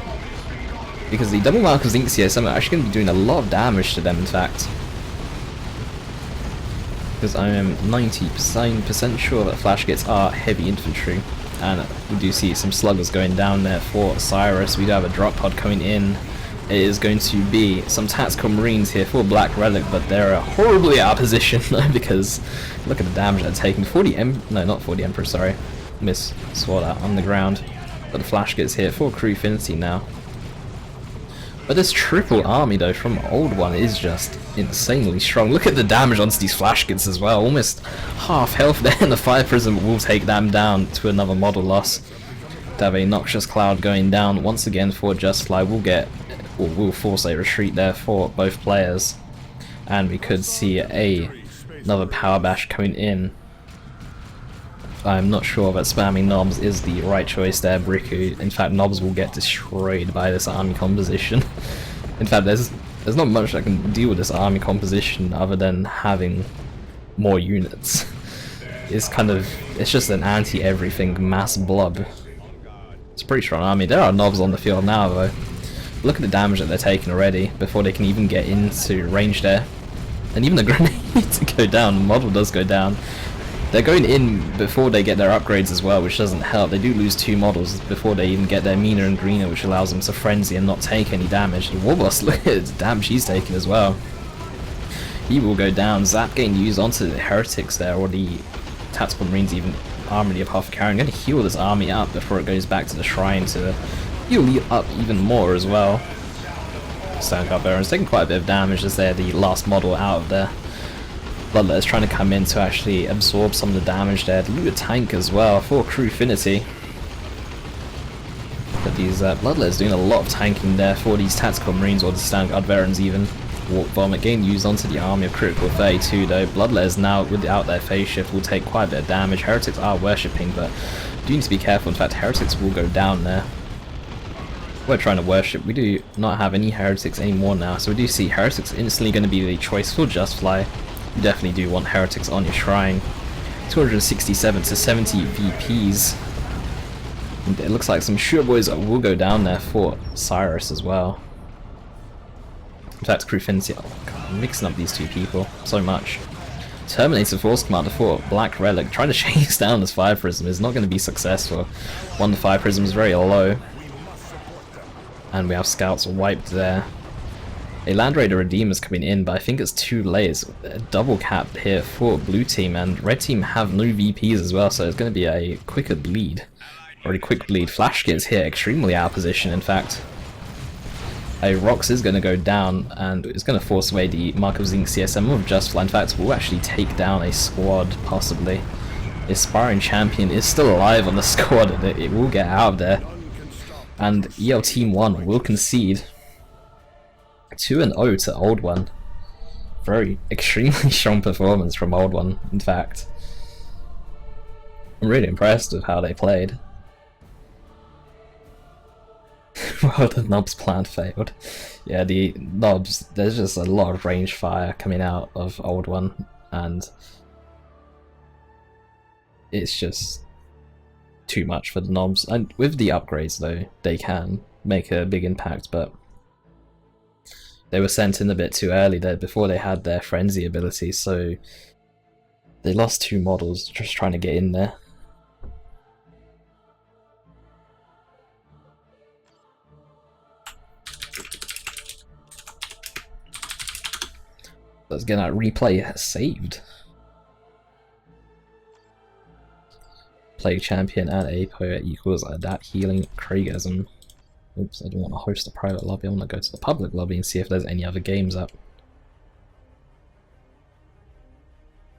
because the double mark of Zinc CSM are actually going to be doing a lot of damage to them, in fact. Because I am 99% sure that Flash Gits are heavy infantry. And we do see some sluggers going down there for Cyrus. We do have a drop pod coming in. It is going to be some tactical marines here for Black Relic, but they're horribly out of position because look at the damage they're taking. 40 no, not 40 Emperor, sorry. Miss swore that on the ground. But the Flash Gits here for Crewfinity now. But this triple army though from Old One is just insanely strong. Look at the damage onto these Flash Gits as well. Almost half health there, and the Fire Prism will take them down to another model loss. To have a Noxious Cloud going down once again for Justfly will force a retreat there for both players. And we could see another Power Bash coming in. I'm not sure that spamming Knobs is the right choice there, Briku. In fact, Knobs will get destroyed by this army composition. In fact, there's not much that can deal with this army composition other than having more units. It's just an anti-everything mass blob. It's a pretty strong army. There are Knobs on the field now though. Look at the damage that they're taking already before they can even get into range there. And even the grenade to go down, the model does go down. They're going in before they get their upgrades as well, which doesn't help. They do lose 2 models before they even get their meaner and greener, which allows them to frenzy and not take any damage. The Warboss, look at the damage he's taking as well. He will go down. Zap getting used onto the Heretics there, or the Tactical Marines even armor the Apothecary. I'm going to heal this army up before it goes back to the Shrine to heal up even more as well. Stoneguard Baron's taking quite a bit of damage as they're the last model out of there. Bloodletter's trying to come in to actually absorb some of the damage there. Loot a tank as well for Crewfinity. But these Bloodletter's doing a lot of tanking there for these Tactical Marines or the Stoneguard Barons even. Warp Vomit getting used onto the army of Critical 32 though. Bloodletters now without their phase shift will take quite a bit of damage. Heretics are worshipping, but do need to be careful. In fact, Heretics will go down there. We're trying to worship. We do not have any Heretics anymore now, so we do see Heretics instantly going to be the choice for Justfly. You definitely do want Heretics on your Shrine. 267 to 70 VPs. And it looks like some Sure Boys will go down there for Cyrus as well. In fact, Crewfinity, oh god, I'm mixing up these two people so much. Terminator Force Commander for Black Relic, trying to chase down this Fire Prism is not going to be successful. One, the Fire Prism is very low. And we have Scouts wiped there. A Land Raider Redeemer's coming in, but I think it's too late. It's a double cap here for Blue Team, and Red Team have no VPs as well, so it's going to be a quicker bleed. Already quick bleed. Flash Gits here, extremely out of position, in fact. A Rox is going to go down, and it's going to force away the Mark of Zinc CSM of Justfly. In fact, we'll actually take down a squad, possibly. aspiring champion is still alive on the squad, and it will get out of there. None can stop. And EL Team 1 will concede 2-0 to Old One. Very extremely strong performance from Old One, in fact. I'm really impressed with how they played. Well, the Nobs plan failed. Yeah, the Nobs, there's just a lot of range fire coming out of Old One, and it's just too much for the Nobs. And with the upgrades though, they can make a big impact, but they were sent in a bit too early there before they had their frenzy ability, so they lost 2 models just trying to get in there. Let's get that replay saved. Plague Champion and a poet equals that healing Craigism. Oops, I don't want to host a private lobby, I want to go to the public lobby and see if there's any other games up.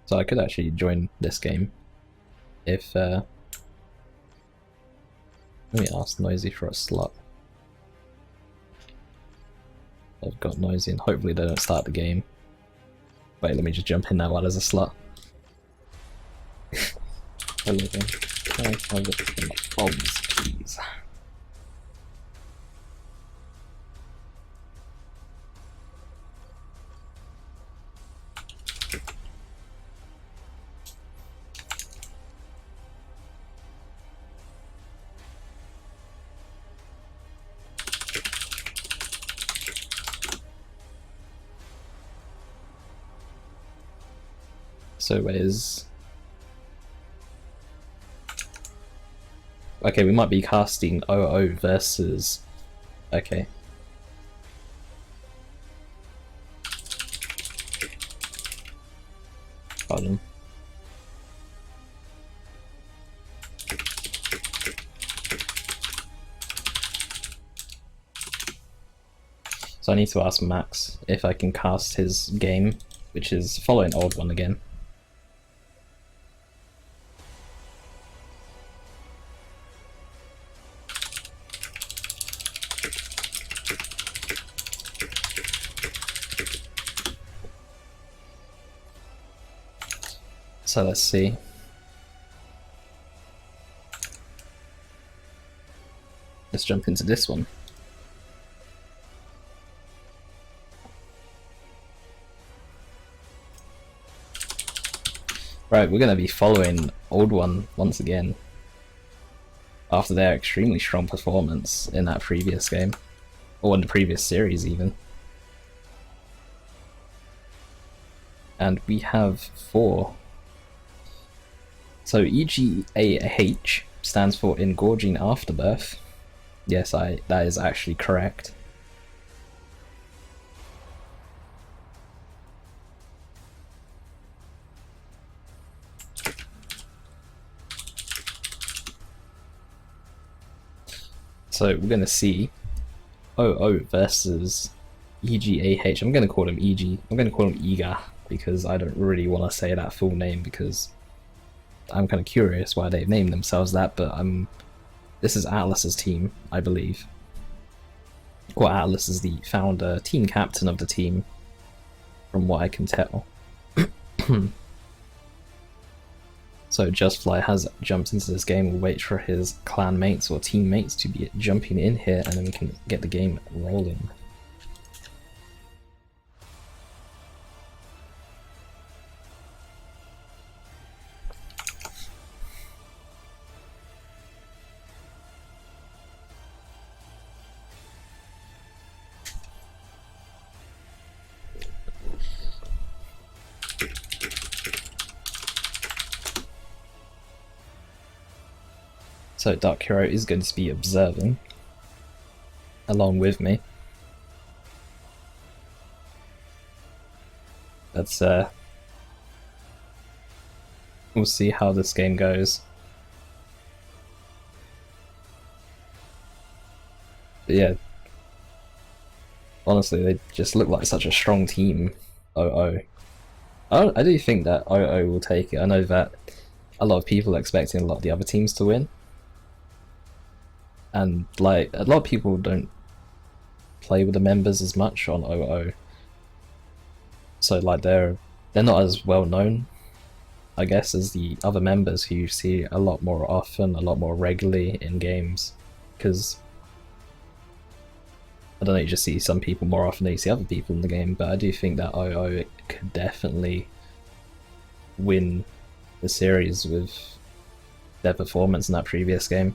So I could actually join this game if let me ask Noisy for a slot. I've got Noisy and hopefully they don't start the game. Wait, let me just jump in now while there's a slot. Hello there. Can I find it in the bombs, please? So where's... Okay, we might be casting 00 versus... Okay. Pardon. So I need to ask Max if I can cast his game, which is following Old One again. So let's see. Let's jump into this one. Right, we're going to be following Old One once again, after their extremely strong performance in that previous game, or in the previous series even. And we have 4. So EGAH stands for Engorging Afterbirth. Yes, that is actually correct. So we're going to see 00 versus EGAH. I'm going to call him EG. I'm going to call him EGA because I don't really want to say that full name because I'm kind of curious why they've named themselves that, but this is Atlas's team, I believe. Well, Atlas is the founder, team captain of the team, from what I can tell. So Justfly has jumped into this game. We'll wait for his clan mates or teammates to be jumping in here, and then we can get the game rolling. So Dark Hero is going to be observing along with me. Let's we'll see how this game goes. But yeah, honestly, they just look like such a strong team. 00. I do think that 00 will take it. I know that a lot of people are expecting a lot of the other teams to win. And like a lot of people don't play with the members as much on 00. So like they're not as well known, I guess, as the other members who you see a lot more often, a lot more regularly in games. Because I don't know, you just see some people more often than you see other people in the game, but I do think that 00 could definitely win the series with their performance in that previous game.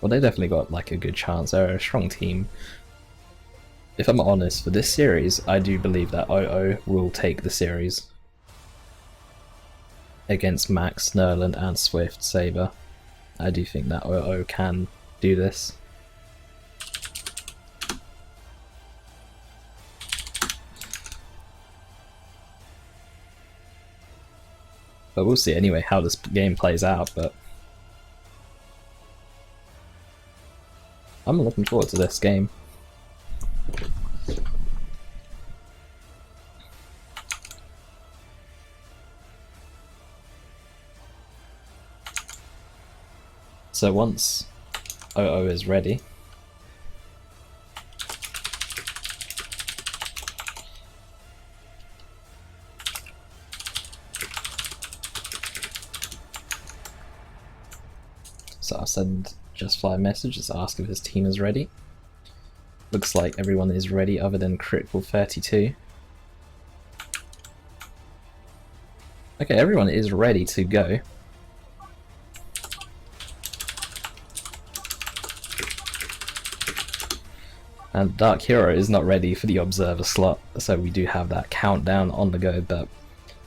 Well, they definitely got like a good chance. They're a strong team. If I'm honest, for this series, I do believe that 00 will take the series against Max, Nerland, and Swift Saber. I do think that 00 can do this. But we'll see anyway how this game plays out, but I'm looking forward to this game. So once 00 is ready, so I'll send Just Fly a message, just ask if his team is ready. Looks like everyone is ready other than Critical 32. Okay, everyone is ready to go. And Dark Hero is not ready for the Observer slot, so we do have that countdown on the go, but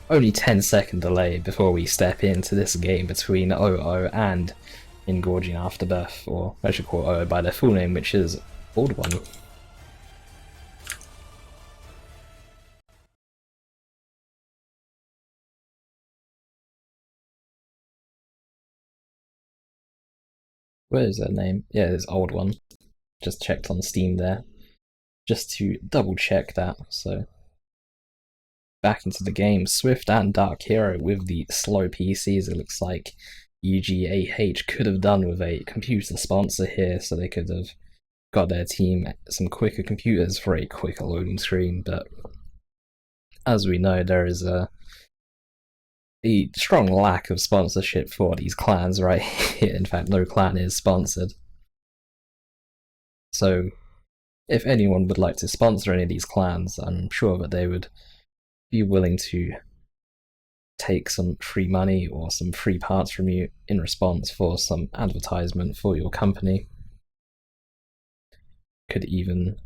only 10-second delay before we step into this game between 00 and Engorging Afterbirth, or I should call 00 by their full name, which is Old One. Where is their name? Yeah, it's Old One. Just checked on Steam there, just to double check that. So back into the game, Swift and Dark Hero with the slow PCs. It looks like UGAH could have done with a computer sponsor here, so they could have got their team some quicker computers for a quicker loading screen, but as we know, there is a strong lack of sponsorship for these clans right here. In fact, no clan is sponsored. So if anyone would like to sponsor any of these clans, I'm sure that they would be willing to take some free money or some free parts from you in response for some advertisement for your company. Could even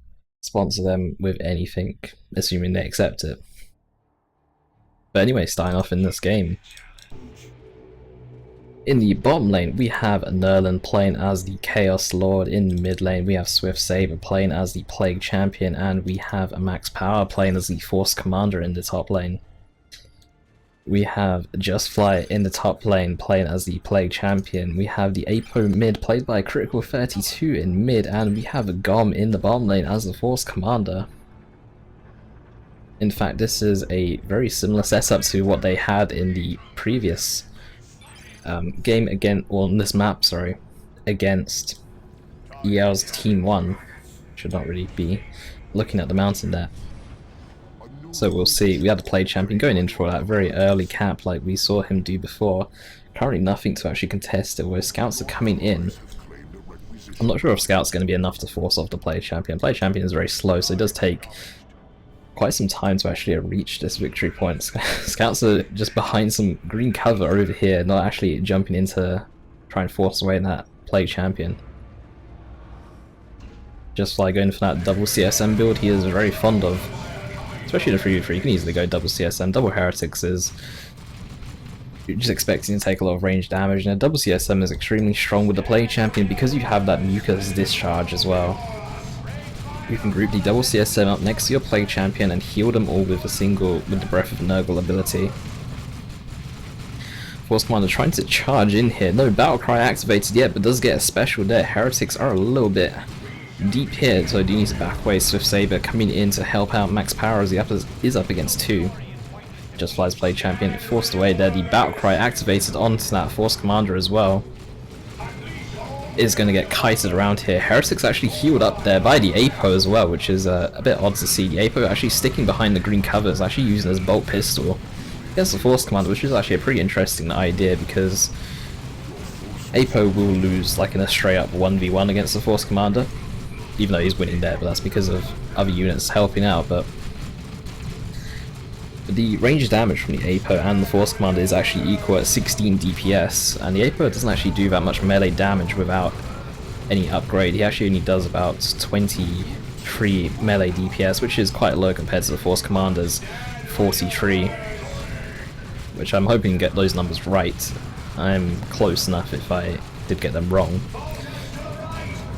sponsor them with anything, assuming they accept it. But anyway, starting off in this game. In the bottom lane, we have Nerland playing as the Chaos Lord. In the mid lane, we have Swift Saber playing as the Plague Champion, and we have Max Power playing as the Force Commander in the top lane. We have Just Fly in the top lane playing as the Plague Champion. We have the Apo mid played by Critical 32 in mid, and we have Gom in the bottom lane as the Force Commander. In fact, this is a very similar setup to what they had in the previous game again, well, on this map, sorry, against EL's Team 1. Should not really be looking at the mountain there. So we'll see. We had the Plague Champion going in for that very early cap like we saw him do before. Currently nothing to actually contest it, where scouts are coming in. I'm not sure if scouts going to be enough to force off the Plague Champion. Plague Champion is very slow, so it does take quite some time to actually reach this victory point. Scouts are just behind some green cover over here, not actually jumping in to try and force away that Plague Champion. Just like going for that double CSM build he is very fond of. Especially in a 3v3, you can easily go double CSM. Double Heretics is you're just expecting to take a lot of range damage, and a double CSM is extremely strong with the Plague Champion because you have that Mucus discharge as well. You can group the double CSM up next to your Plague Champion and heal them all with the Breath of Nurgle ability. Force Commander trying to charge in here. No Battle Cry activated yet, but does get a special there. Heretics are a little bit deep here, so I do need to back away. Swift Saber coming in to help out Max Power as he is up against 2. Just Fly's play champion, forced away there. The battle cry activated onto that Force Commander as well. Is going to get kited around here. Heretic's actually healed up there by the Apo as well, which is a bit odd to see. The Apo actually sticking behind the green covers, actually using his bolt pistol against the Force Commander, which is actually a pretty interesting idea because Apo will lose like in a straight up 1v1 against the Force Commander, even though he's winning there, but that's because of other units helping out. But the range damage from the Apo and the Force Commander is actually equal at 16 DPS, and the Apo doesn't actually do that much melee damage without any upgrade. He actually only does about 23 melee DPS, which is quite low compared to the Force Commander's 43, which I'm hoping to get those numbers right. I'm close enough if I did get them wrong.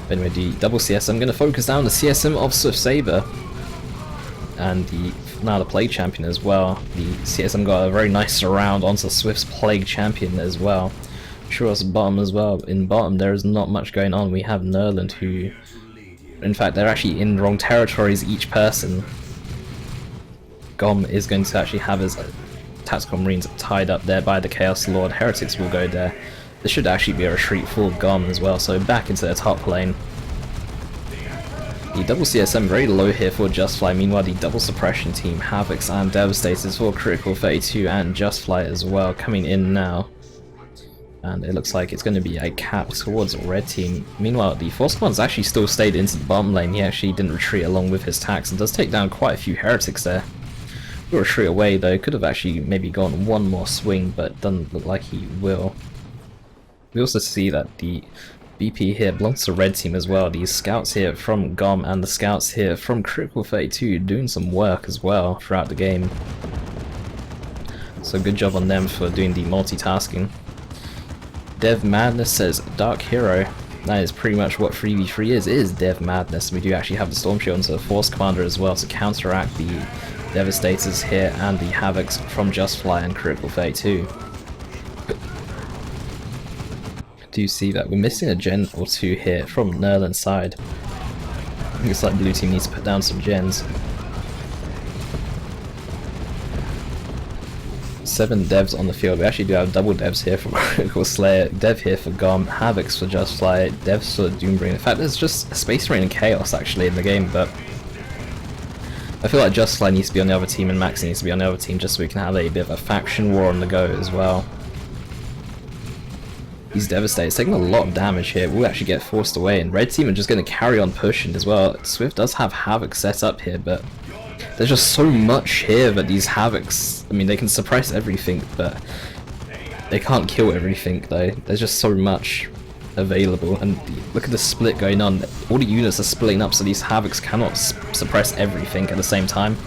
But anyway, the double CS, I'm going to focus down the CSM of Swift Saber and now the Plague Champion as well. The CSM got a very nice surround onto Swift's Plague Champion as well. Sure, us bottom as well. In bottom there is not much going on. We have Nerland, who, in fact, they're actually in wrong territories each person. Gom is going to actually have his Tactical Marines tied up there by the Chaos Lord. Heretics will go there. This should actually be a retreat for Gom as well, so back into their top lane. The double CSM very low here for Just Fly. Meanwhile, the double suppression team, Havocs and Devastators for Critical 32 and Just Fly as well, coming in now. And it looks like it's going to be a cap towards red team. Meanwhile, the Force Commander's actually still stayed into the bottom lane. He actually didn't retreat along with his tax and does take down quite a few Heretics there. He'll retreat away though. Could have actually maybe gone one more swing, but doesn't look like he will. We also see that the BP here belongs to red team as well. These scouts here from GOM and the scouts here from Critical 32 doing some work as well throughout the game. So good job on them for doing the multitasking. Dev Madness says Dark Hero. That is pretty much what 3v3 is Dev Madness. We do actually have the Storm Shield onto the Force Commander as well to counteract the Devastators here and the Havocs from Just Fly and Critical 32. Do you see that we're missing a gen or two here from Nerland's side? I think it's like blue team needs to put down some gens. 7 devs on the field. We actually do have double devs here for Critical Slayer, dev here for GOM, Havocs for Just Fly, devs for Doombringer. In fact, there's just a Space Marine and Chaos actually in the game, but I feel like Just Fly needs to be on the other team and Max needs to be on the other team just so we can have a bit of a faction war on the go as well. He's devastated, taking a lot of damage here. We'll actually get forced away, and red team are just going to carry on pushing as well. Swift does have Havoc set up here, but there's just so much here that these Havocs, I mean, they can suppress everything, but they can't kill everything though. There's just so much available, and look at the split going on. All the units are splitting up, so these Havocs cannot suppress everything at the same time.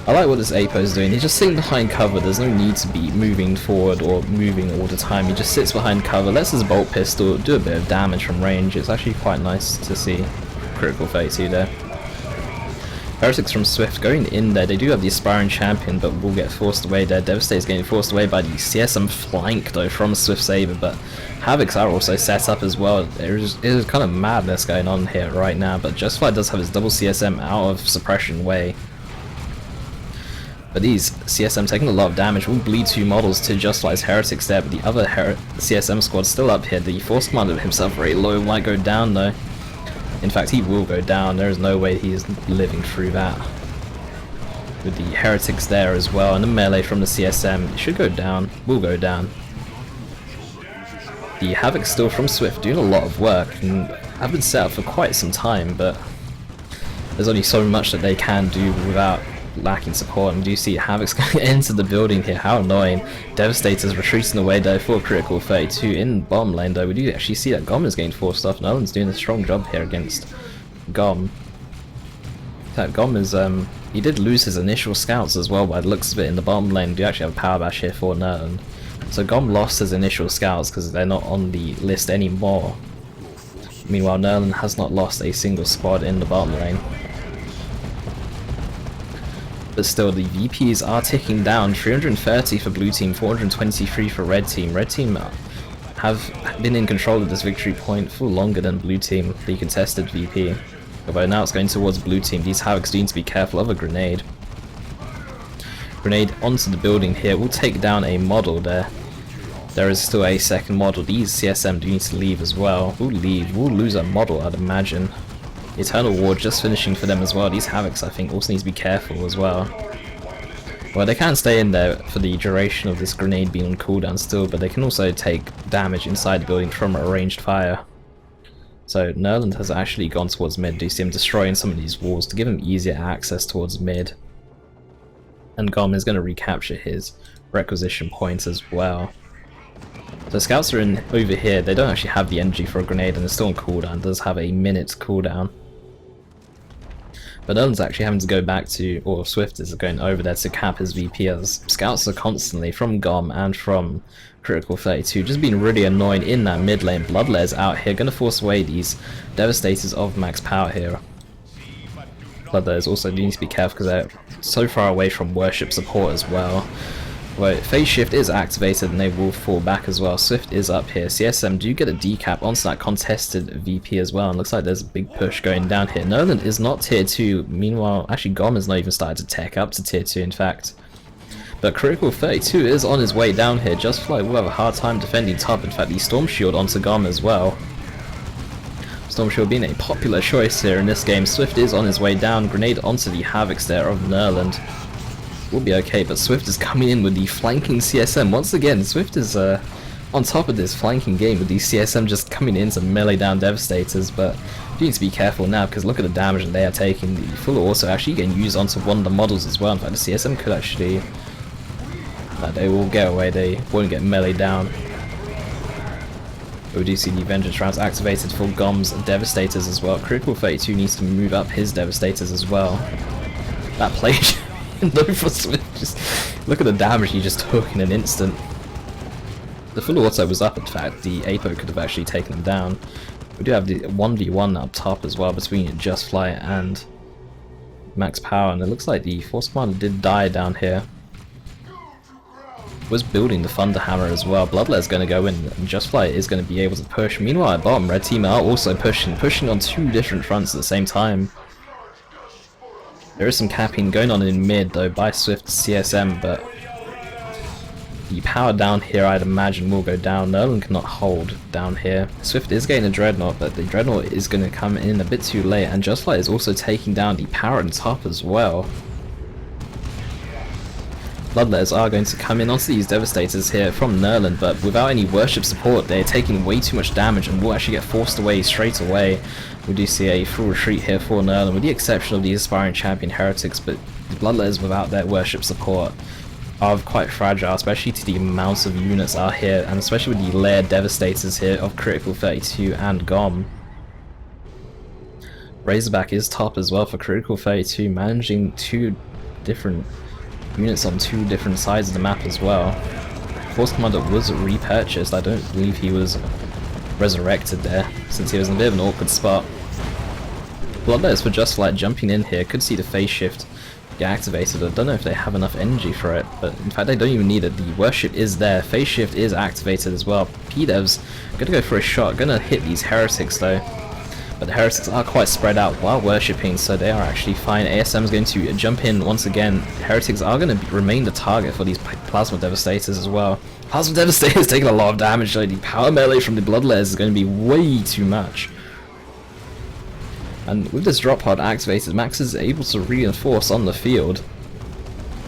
I like what this Apo is doing. He's just sitting behind cover. There's no need to be moving forward or moving all the time. He just sits behind cover, lets his bolt pistol do a bit of damage from range. It's actually quite nice to see. Critical 32 there. Heretics from Swift going in there. They do have the Aspiring Champion, but will get forced away there. Devastator's getting forced away by the CSM flank though from Swift Saber, but Havocs are also set up as well. There's kind of madness going on here right now, but Just Fly does have his double CSM out of suppression way. But these CSM taking a lot of damage. Will bleed 2 models to Just Fly's Heretics there, but the other CSM squad still up here. The Force Commander himself very low, might go down though. In fact, he will go down. There is no way he is living through that. With the Heretics there as well, and the melee from the CSM, it should go down, will go down. The Havoc still from Swift doing a lot of work, and have been set up for quite some time, but there's only so much that they can do without lacking support. And do you see Havoc's going into the building here? How annoying. Devastator's retreating away though for Critical 32 in bottom lane though. We do actually see that GOM is getting forced off. Nolan's doing a strong job here against GOM. That GOM is he did lose his initial scouts as well by the looks of it in the bottom lane. We do actually have a power bash here for Nolan. So GOM lost his initial scouts because they're not on the list anymore. Meanwhile, Nolan has not lost a single squad in the bottom lane. But still, the VPs are ticking down. 330 for blue team, 423 for red team. Red team have been in control of this victory point for longer than blue team, the contested VP. Although now it's going towards blue team. These Havocs need to be careful of a grenade. Grenade onto the building here. We'll take down a model there. There is still a second model. These CSM do need to leave as well. We'll leave. We'll lose a model, I'd imagine. Eternal War just finishing for them as well. These Havocs, I think, also need to be careful as well. Well, they can stay in there for the duration of this grenade being on cooldown still, but they can also take damage inside the building from a ranged fire. So Nerland has actually gone towards mid. Do you see him destroying some of these walls to give him easier access towards mid? And Gom is going to recapture his requisition points as well. So scouts are in over here. They don't actually have the energy for a grenade and they're still on cooldown. It does have a minute cooldown. But Nerland's actually having to go back to, or Swift is going over there to cap his VP, as scouts are constantly, from Gom and from Critical 32, just being really annoying in that mid lane. Bloodlet's out here, going to force away these Devastators of max power here. Bloodlet's also needing to be careful because they're so far away from worship support as well. Well, phase shift is activated and they will fall back as well. Swift is up here. CSM do get a decap onto that contested VP as well, and looks like there's a big push going down here. Nerland is not tier 2. Meanwhile, actually Gom has not even started to tech up to tier 2 in fact. But Critical 32 is on his way down here. Just Fly will have a hard time defending top. In fact, the Storm Shield onto Gom as well. Storm Shield being a popular choice here in this game. Swift is on his way down. Grenade onto the Havocs there of Nerland. Will be okay, but Swift is coming in with the flanking CSM. Once again, Swift is on top of this flanking game with these CSM just coming in to melee down Devastators, but you need to be careful now because look at the damage that they are taking. The full auto actually getting used onto one of the models as well. In fact, the CSM could actually... they will get away, they won't get melee down. But we do see the Vengeance rounds activated for Gom's Devastators as well. Critical 32 needs to move up his Devastators as well. That play... no for Swift, just look at the damage he just took in an instant. The full auto was up in fact, the APO could have actually taken him down. We do have the 1v1 up top as well between Just Fly and Max Power, and it looks like the Force Commander did die down here. Was building the Thunderhammer as well. Bloodlet's going to go in and Just Fly is going to be able to push. Meanwhile at bottom, Red Team are also pushing on two different fronts at the same time. There is some capping going on in mid though by Swift CSM, but the power down here I'd imagine will go down. Nerland cannot hold down here. Swift is getting a Dreadnought, but the Dreadnought is going to come in a bit too late, and Just Fly is also taking down the power on top as well. Bloodletters are going to come in onto these Devastators here from Nerland, but without any worship support they're taking way too much damage and will actually get forced away straight away. We do see a full retreat here for Nerland, with the exception of the Aspiring Champion Heretics, but the Bloodletters without their worship support are quite fragile, especially to the amounts of units are here, and especially with the layered Devastators here of Critical 32 and Gom. Razorback is top as well for Critical 32, managing two different units on two different sides of the map as well. Force Commander was repurchased. I don't believe he was resurrected there, since he was in a bit of an awkward spot. Bloodletters for Just Flight jumping in here, could see the phase shift get activated. I don't know if they have enough energy for it, but in fact they don't even need it. The worship is there, phase shift is activated as well. P-Devs gonna go for a shot, gonna hit these Heretics though. But the Heretics are quite spread out while worshipping, so they are actually fine. ASM is going to jump in once again. Heretics are going to remain the target for these Plasma Devastators as well. Plasma Devastators taking a lot of damage, so the power melee from the Bloodletters is going to be way too much. And with this drop pod activated, Max is able to reinforce on the field.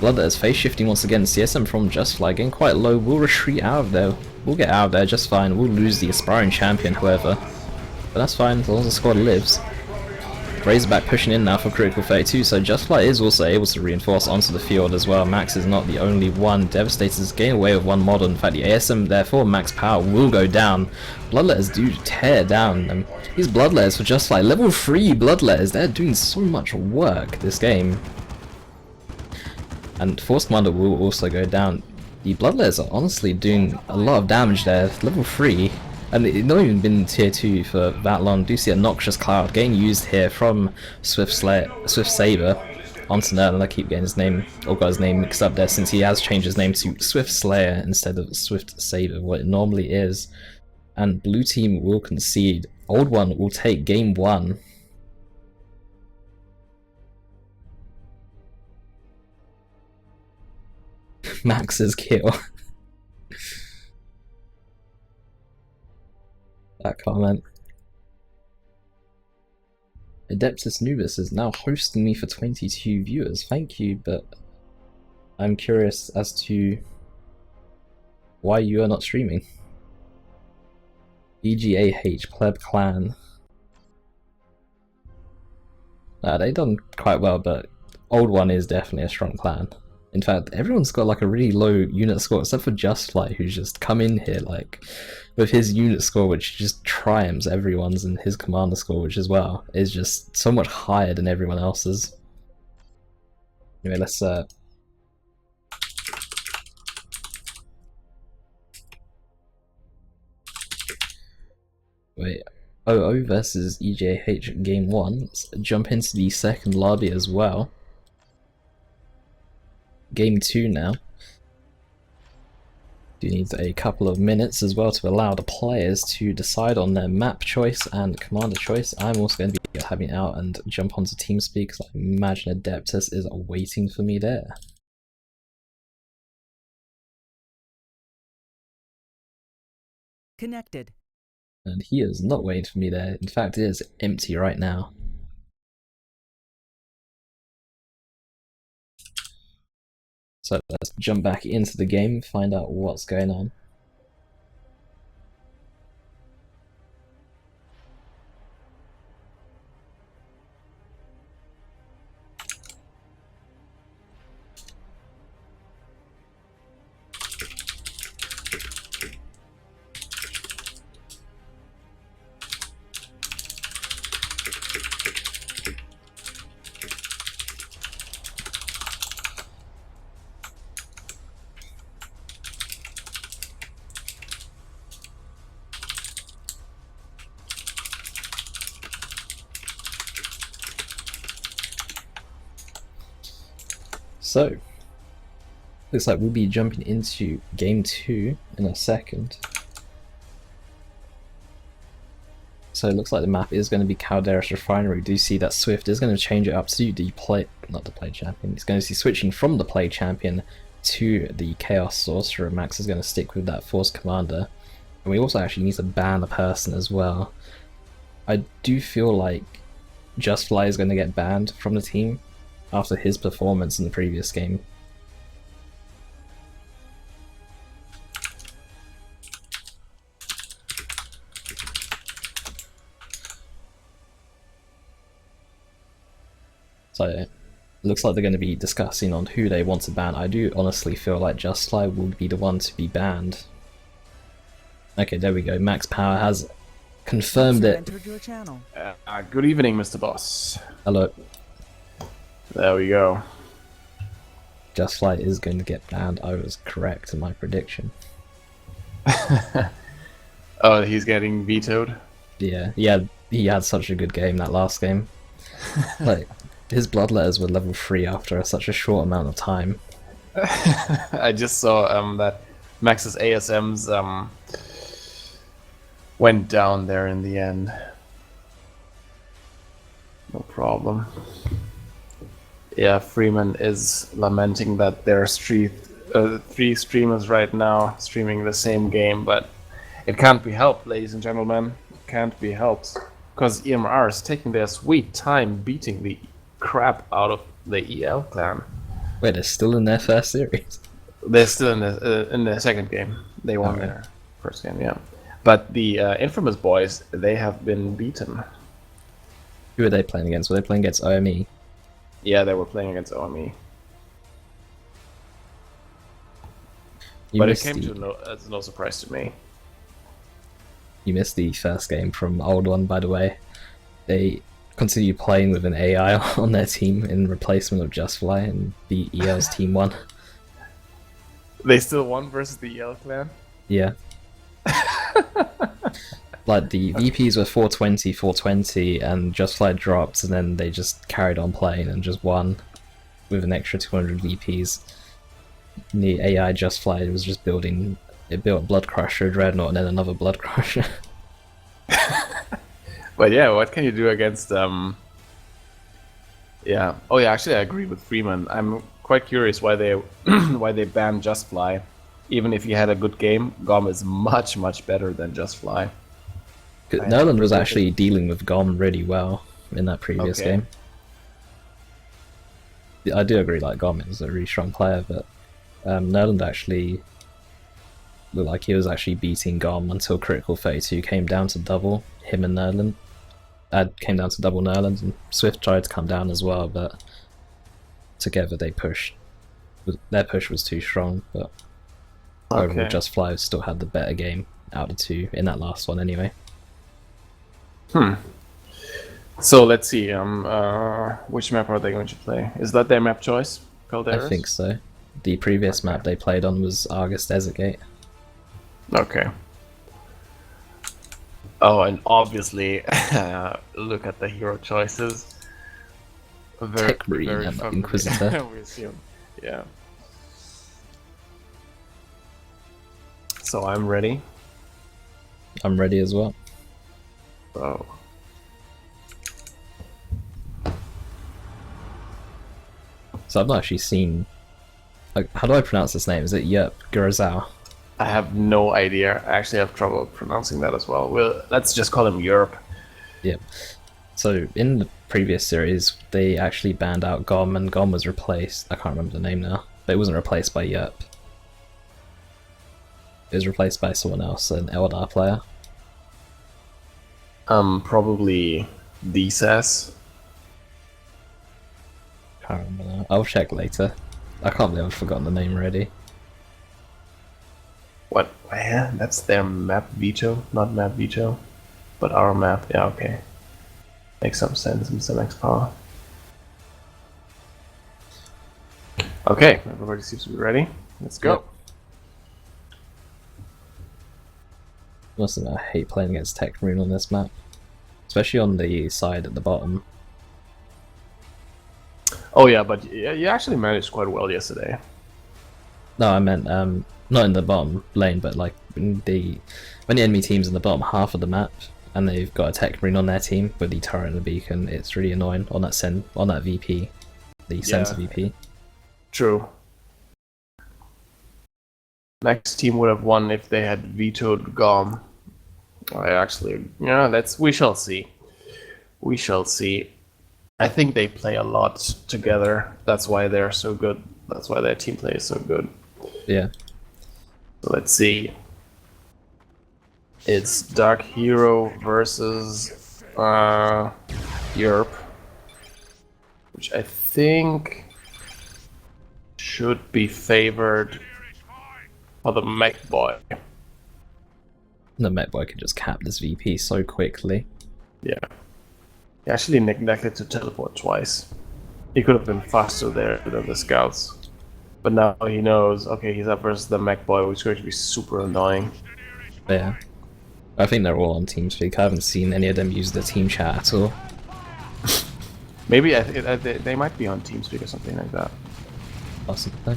Bloodletters face shifting once again. CSM from Just Fly getting quite low. We'll retreat out of there. We'll get out of there just fine. We'll lose the Aspiring Champion, however. But that's fine, as long as the squad lives. Razorback pushing in now for Critical 32, so Just Fly is also able to reinforce onto the field as well. Max is not the only one. Devastators getting away with one model. In fact, the ASM, therefore, Max Power will go down. Bloodletters do tear down them. These Bloodletters for Just Fly, level 3 Bloodletters, they're doing so much work this game. And Force Commander will also go down. The Bloodletters are honestly doing a lot of damage there, level 3. And it's not even been tier 2 for that long. Do see a Noxious Cloud getting used here from Swift Saber onto Nerland. I keep getting his name, or got his name mixed up there, since he has changed his name to Swift Slayer instead of Swift Saber, what it normally is. And blue team will concede. Old one will take game 1. Max's kill. That comment. Adeptus Nubis is now hosting me for 22 viewers. Thank you, but I'm curious as to why you are not streaming. EGAH Pleb Clan. They done quite well, but Old One is definitely a strong clan. In fact, everyone's got like a really low unit score, except for Justfly, who's just come in here like with his unit score, which just triumphs everyone's, and his commander score, which as well is just so much higher than everyone else's. Anyway, let's wait. OO versus EJH game 1. Let's jump into the second lobby as well. Game 2 now. Do need a couple of minutes as well to allow the players to decide on their map choice and commander choice. I'm also going to be having out and jump onto TeamSpeak because I imagine Adeptus is waiting for me there. Connected. And he is not waiting for me there. In fact, it is empty right now. So let's jump back into the game, find out what's going on. So, looks like we'll be jumping into game 2 in a second. So it looks like the map is going to be Calderas Refinery. We do see that Swift is going to change it up to the not the play champion. He's going to see switching from the play champion to the Chaos Sorcerer. Max is going to stick with that Force Commander. And we also actually need to ban a person as well. I do feel like Justfly is going to get banned from the team after his performance in the previous game. So it looks like they're going to be discussing on who they want to ban. I do honestly feel like Justfly would be the one to be banned. Okay, there we go. Max Power has confirmed it. Good evening, Mr. Boss. Hello. There we go. Justfly is going to get banned. I was correct in my prediction. Oh, he's getting vetoed? Yeah, he had such a good game that last game. Like, his bloodletters were level 3 after such a short amount of time. I just saw that Max's ASMs went down there in the end. No problem. Yeah, Freeman is lamenting that there are three streamers right now streaming the same game, but it can't be helped, ladies and gentlemen. It can't be helped. Because EMR is taking their sweet time beating the crap out of the EL clan. Wait, they're still in their first series? They're still in the second game. They won their first game, yeah. But the Infamous boys, they have been beaten. Who are they playing against? Were they playing against OME? Yeah, they were playing against OME. But it came as no surprise to me. You missed the first game from Old One, by the way. They continue playing with an AI on their team in replacement of Justfly, and the EL's team won. They still won versus the EL clan? Yeah. Like, the VPs were 420, 420, and Justfly dropped, and then they just carried on playing and just won with an extra 200 VPs. And the AI Justfly was just building... It built Blood Crusher, Dreadnought, and then another Blood Crusher. But yeah, what can you do against yeah. Oh yeah, actually I agree with Freeman. I'm quite curious why they why they banned Just Fly. Even if you had a good game, GOM is much better than Just Fly. 'Cause Nerland was actually dealing with GOM really well in that previous Okay. game. I do agree, like GOM is a really strong player, but Nerland actually looked like he was actually beating GOM until Critical 32 came down to double him and Nerland. Came down to double Nerland, and Swift tried to come down as well, but together they pushed. Their push was too strong, but overall Just Fly still had the better game out of the two in that last one anyway. So let's see. Which map are they going to play? Is that their map choice? Calderas? I think so. The previous map they played on was Argus Desert Gate. Okay. Oh, and obviously, look at the hero choices. Tech Marine and familiar. Inquisitor. We assume. Yeah. So I'm ready. I'm ready as well. So. So I've not actually seen. Like, how do I pronounce this name? Is it Yerp Gurazao? I have no idea. I actually have trouble pronouncing that as well. Let's just call him Europe. Yep. So in the previous series, they actually banned out GOM, and GOM was replaced. I can't remember the name now, but it wasn't replaced by Yerp. It was replaced by someone else, an Eldar player. Probably DSAS. Can't remember now. I'll check later. I can't believe I've forgotten the name already. What? Yeah, that's their map veto, not map veto, but our map. Yeah, okay. Makes some sense in some X power. Okay, everybody seems to be ready. Let's go. Yep. Must admit, I hate playing against Tech Marine on this map, especially on the side at the bottom. Oh yeah, but you actually managed quite well yesterday. No, I meant not in the bottom lane, but like when the enemy team's in the bottom half of the map and they've got a Tech Marine on their team with the turret and the beacon, it's really annoying on that VP, the center VP. True. Next team would have won if they had vetoed GOM. We shall see. We shall see. I think they play a lot together. That's why they're so good. That's why their team play is so good. Yeah. So let's see. It's Dark Hero versus Europe, which I think should be favored for the mech boy. The Met Boy could just cap this VP so quickly. Yeah. He actually neglected to teleport twice. He could have been faster there than the scouts. But now he knows, okay, he's up versus the mech boy, which is going to be super annoying. Yeah. I think they're all on TeamSpeak. I haven't seen any of them use the team chat at all. Maybe they might be on TeamSpeak or something like that. Possibly.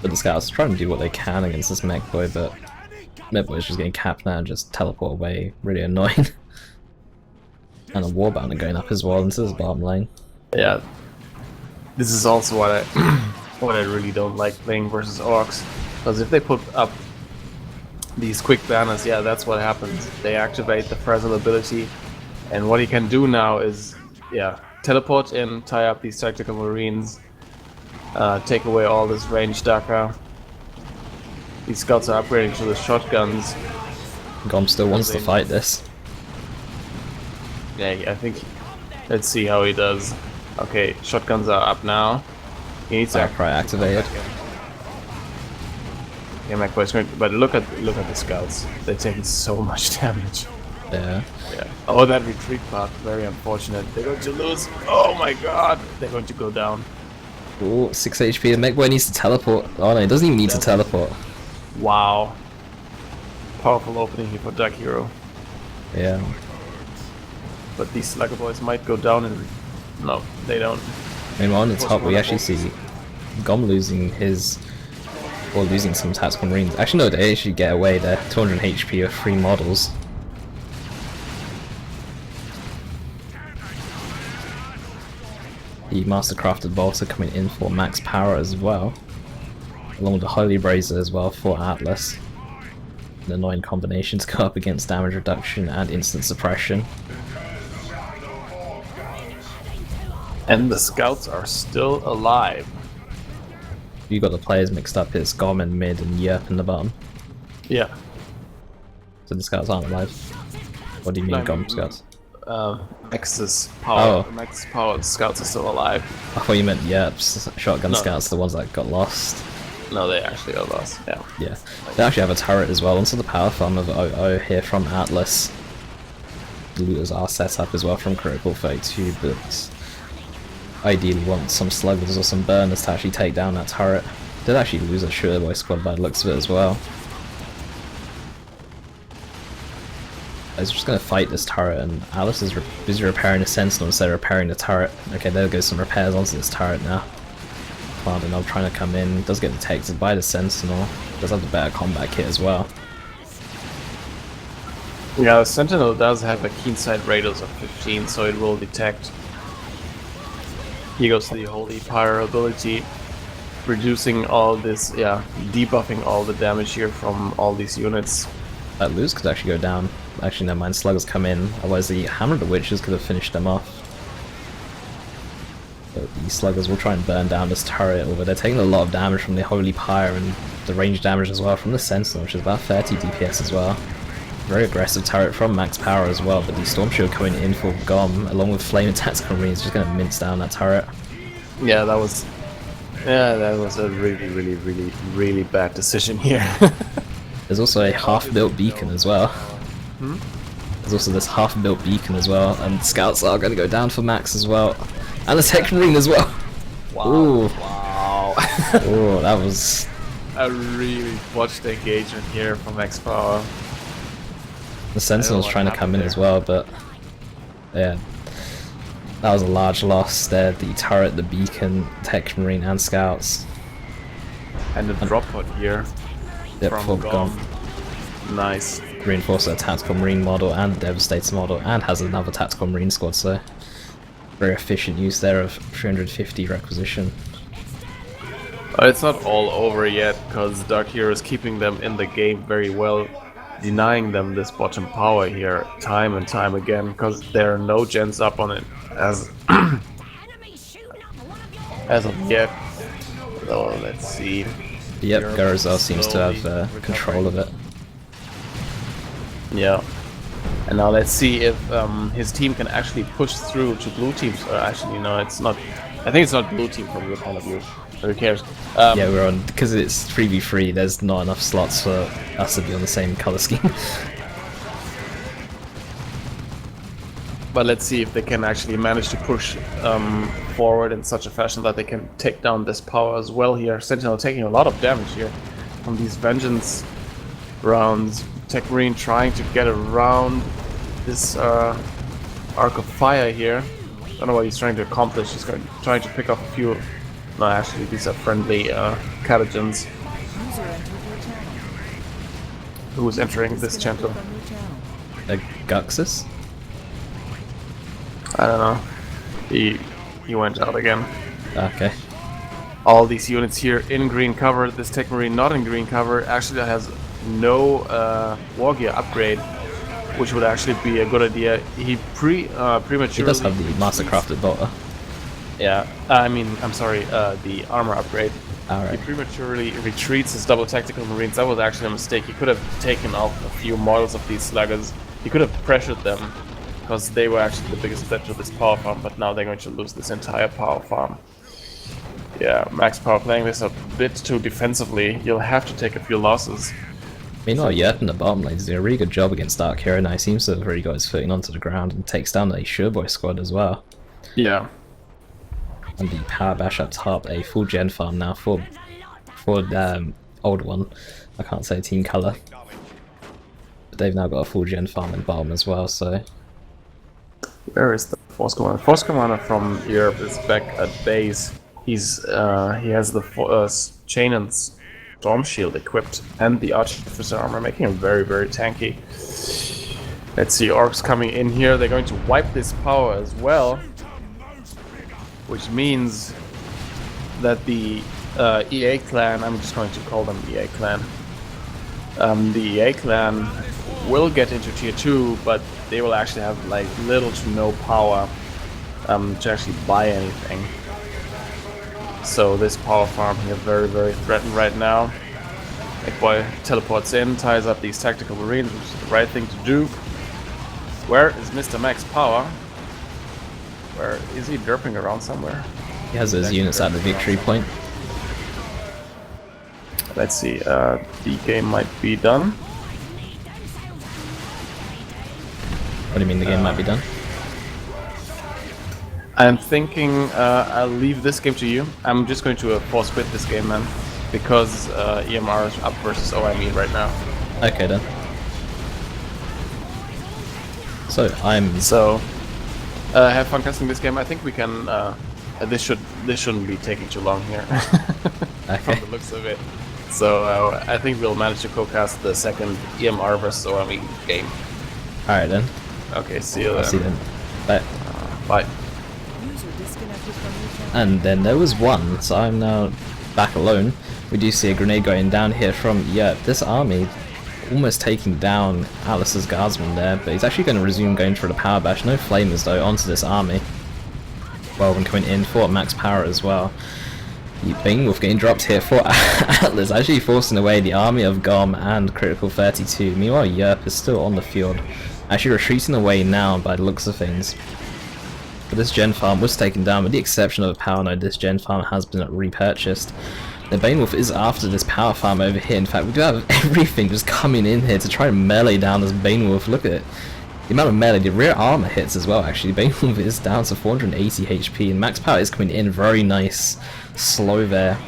But the scouts are trying to do what they can against this mech boy, but mech boy's just getting capped now and just teleport away. Really annoying. And a Warbound going up as well into this bottom lane. Yeah. This is also what I really don't like playing versus orcs. Because if they put up these quick banners, yeah, that's what happens. They activate the Frazzle ability, and what he can do now is, yeah, teleport in, tie up these tactical marines, take away all this ranged Daka. These scouts are upgrading to the shotguns. GOM still wants to fight this. Yeah, I think. Let's see how he does. Okay, shotguns are up now. He needs to activated. Yeah, my question. But look at the scouts. They're taking so much damage. Yeah. Yeah. Oh, that retreat path. Very unfortunate. They're going to lose. Oh my god. They're going to go down. Ooh, 6 HP. The mech boy needs to teleport. Oh no, he doesn't even need to teleport. Wow. Powerful opening here for Dark Hero. Yeah. But these Slugger boys might go down and... No, they don't. Meanwhile, on the top, we actually see GOM losing his... or losing some tactical marines. Actually, no, they actually get away there. 200 HP of 3 models. The Mastercrafted Bolter coming in for max power as well. Along with the Holy Brazier as well for Atlas. An annoying combination to go up against damage reduction and instant suppression. And the scouts are still alive. You got the players mixed up, it's Gom in mid and Yerp in the bottom. Yeah. So the scouts aren't alive. What do you mean, Gom scouts? Max's power. Oh. Max's power scouts are still alive. I thought you meant Yerp's shotgun No. scouts, the ones that got lost. No, they actually are lost. Yeah. Yeah. They actually have a turret as well. Onto the power farm of OO here from Atlas. The looters are set up as well from Critical 32, but ideally want some sluggers or some burners to actually take down that turret. Did actually lose a Shooter Boy squad by the looks of it as well. I was just going to fight this turret, and Alice is busy repairing the Sentinel instead of repairing the turret. Okay, there goes some repairs onto this turret now. Cloud trying to come in, does get detected by the Sentinel, does have the better combat kit as well. Yeah, the Sentinel does have a keen sight radius of 15, so it will detect. Here goes the Holy Pyre ability, reducing all this, debuffing all the damage here from all these units. That Luz could actually go down. Actually, never mind, Sluggers come in, otherwise the Hammer of the Witches could have finished them off. But the Sluggers will try and burn down this turret, although they're taking a lot of damage from the Holy Pyre and the range damage as well from the Sentinel, which is about 30 DPS as well. Very aggressive turret from max power as well, but the Storm Shield coming in for Gom, along with Flame and Tactical Marines, just going to mince down that turret. Yeah, that was a really bad decision here. There's also a half-built beacon as well. There's also this half-built beacon as well, and Scouts are going to go down for max as well. And the Tech Marine as well! Wow. Ooh. Wow. Oh, that was... I really watched the engagement here from Max Power. The Sentinel's trying to come in as well, but... yeah. That was a large loss there. The turret, the beacon, Tech Marine and Scouts. And the drop pod here. Yep, from full Gom. Nice. Reinforced a Tactical Marine model and a Devastator model, and has another Tactical Marine squad, so... very efficient use there of 350 requisition. It's not all over yet, because Dark Hero is keeping them in the game very well, denying them this bottom power here time and time again, because there are no gens up on it as of yet. So let's see. Yep, Garazel seems to have control of it. Yeah. And now let's see if his team can actually push through to blue teams. Or actually, no, it's not. I think it's not blue team from your point of view. Who cares? Yeah, we're on, because it's 3v3, there's not enough slots for us to be on the same color scheme. But let's see if they can actually manage to push forward in such a fashion that they can take down this power as well here. Sentinel taking a lot of damage here from these Vengeance rounds. Tech Marine trying to get around this Arc of Fire here. I don't know what he's trying to accomplish. He's trying to pick up a few... No, actually, these are friendly Catagens. Who is entering this channel? Guxus? I don't know. He went out again. Okay. All these units here in green cover. This Tech Marine not in green cover actually has no war gear upgrade, which would actually be a good idea. He prematurely... He does have the Mastercrafted Bolter. Yeah, I mean, I'm sorry, the armor upgrade. Alright. He prematurely retreats his double tactical marines. That was actually a mistake. He could have taken out a few models of these sluggers. He could have pressured them, because they were actually the biggest threat to this power farm, but now they're going to lose this entire power farm. Yeah, Max Power playing this a bit too defensively. You'll have to take a few losses. Meanwhile, Yerp in the bottom lane is doing a really good job against Dark Hero now. He seems to have really got his footing onto the ground and takes down the Sherboy squad as well. Yeah. And the Power Bash up top, a full gen farm now for the old one. I can't say team colour. But they've now got a full gen farm in bottom as well, so... Where is the Force Commander? Force Commander from Europe is back at base. He has the chain and storm shield equipped and the artificer armor, making him very, very tanky. Let's see, orcs coming in here. They're going to wipe this power as well. which means that the EA clan, I'm just going to call them EA clan, the EA clan will get into tier 2, but they will actually have like little to no power to actually buy anything. So this power farm here very, very threatened right now. Big Boy teleports in, ties up these tactical marines, which is the right thing to do. Where is Mr. Max Power? Where is he derping around somewhere? He has his units at the victory point. Let's see, the game might be done. What do you mean the game might be done? I'm thinking I'll leave this game to you. I'm just going to force quit this game, man, because EMR is up versus OME right now. Okay then. So have fun casting this game. I think we can. This shouldn't be taking too long here. Okay. From the looks of it. So I think we'll manage to co-cast the second EMR versus OME game. All right then. Okay, see you then. I'll see you then. Bye. Bye. And then there was one, so I'm now back alone. We do see a grenade going down here from this army, almost taking down Atlas's guardsman there, but he's actually going to resume going for the power bash. No flamers though onto this army. Well, when coming in for max power as well. The Beowulf getting dropped here for Atlas, actually forcing away the army of Gom and Critical 32. Meanwhile, Yerp is still on the field, actually retreating away now by the looks of things. But this gen farm was taken down, with the exception of a power node. This gen farm has been repurchased. The Beowulf is after this power farm over here. In fact, we do have everything just coming in here to try and melee down this Beowulf. Look at it. The amount of melee, the rear armor hits as well actually. Beowulf is down to 480 HP and max power is coming in very nice. Slow there.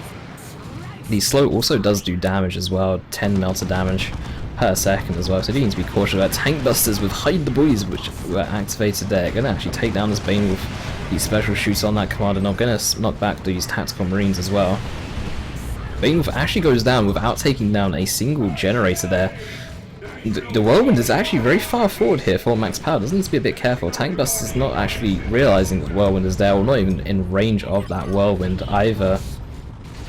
The slow also does do damage as well, 10 melter damage per second as well, so you need to be cautious about tank busters with Hide the Boys, which were activated there. Gonna actually take down this Beowulf. These special shoots on that commander, and I'm gonna knock back these tactical marines as well. Beowulf actually goes down without taking down a single generator there. The Whirlwind is actually very far forward here for max power. Doesn't need to be a bit careful. Tank Buster's not actually realizing that the Whirlwind is there, or not even in range of that Whirlwind either.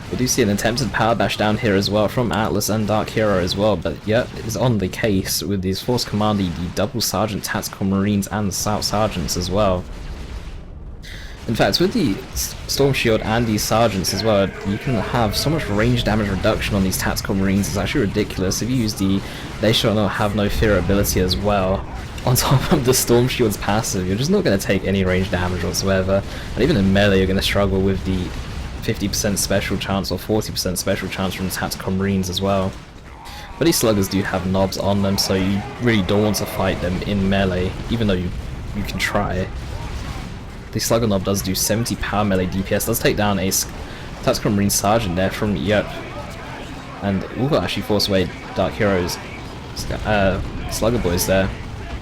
We do see an attempted power bash down here as well from Atlas and Dark Hero as well, but is on the case with these Force Commanding, the Double Sergeant Tactical Marines and the Scout Sergeants as well. In fact, with the Storm Shield and these Sergeants as well, you can have so much range damage reduction on these Tactical Marines, it's actually ridiculous. If you use the They Shall Not Have No Fear ability as well, on top of the Storm Shield's passive, you're just not going to take any range damage whatsoever. And even in melee, you're going to struggle with the 50% special chance or 40% special chance from the Tactical Marines as well. But these sluggers do have knobs on them, so you really don't want to fight them in melee, even though you can try. The Slugger Knob does do 70 power melee DPS, does take down a Tactical Marine Sergeant there from and will actually force away Dark Heroes Slugger Boys there.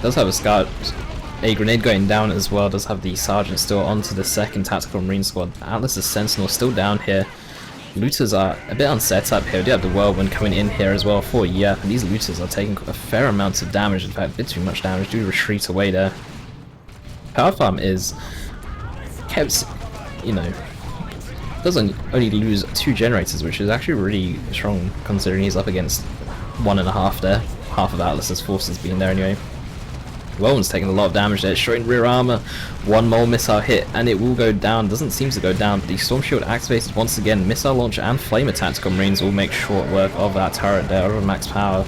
Does have a grenade going down as well, does have the Sergeant still onto the second Tactical Marine squad. Atlas's Sentinel still down here. Looters are a bit unset up here. We do have the Whirlwind coming in here as well for and these Looters are taking a fair amount of damage, in fact a bit too much damage, do retreat away there. Power Farm is kept, doesn't only lose 2 generators, which is actually really strong considering he's up against 1.5 there, half of Atlas's forces being there anyway. Whirlwind's taking a lot of damage there, destroying rear armor, 1 more missile hit, and it will go down. Doesn't seem to go down, but the Storm Shield activated once again. Missile launcher and Flamer Tactical Marines will make short work of that turret there, over max power.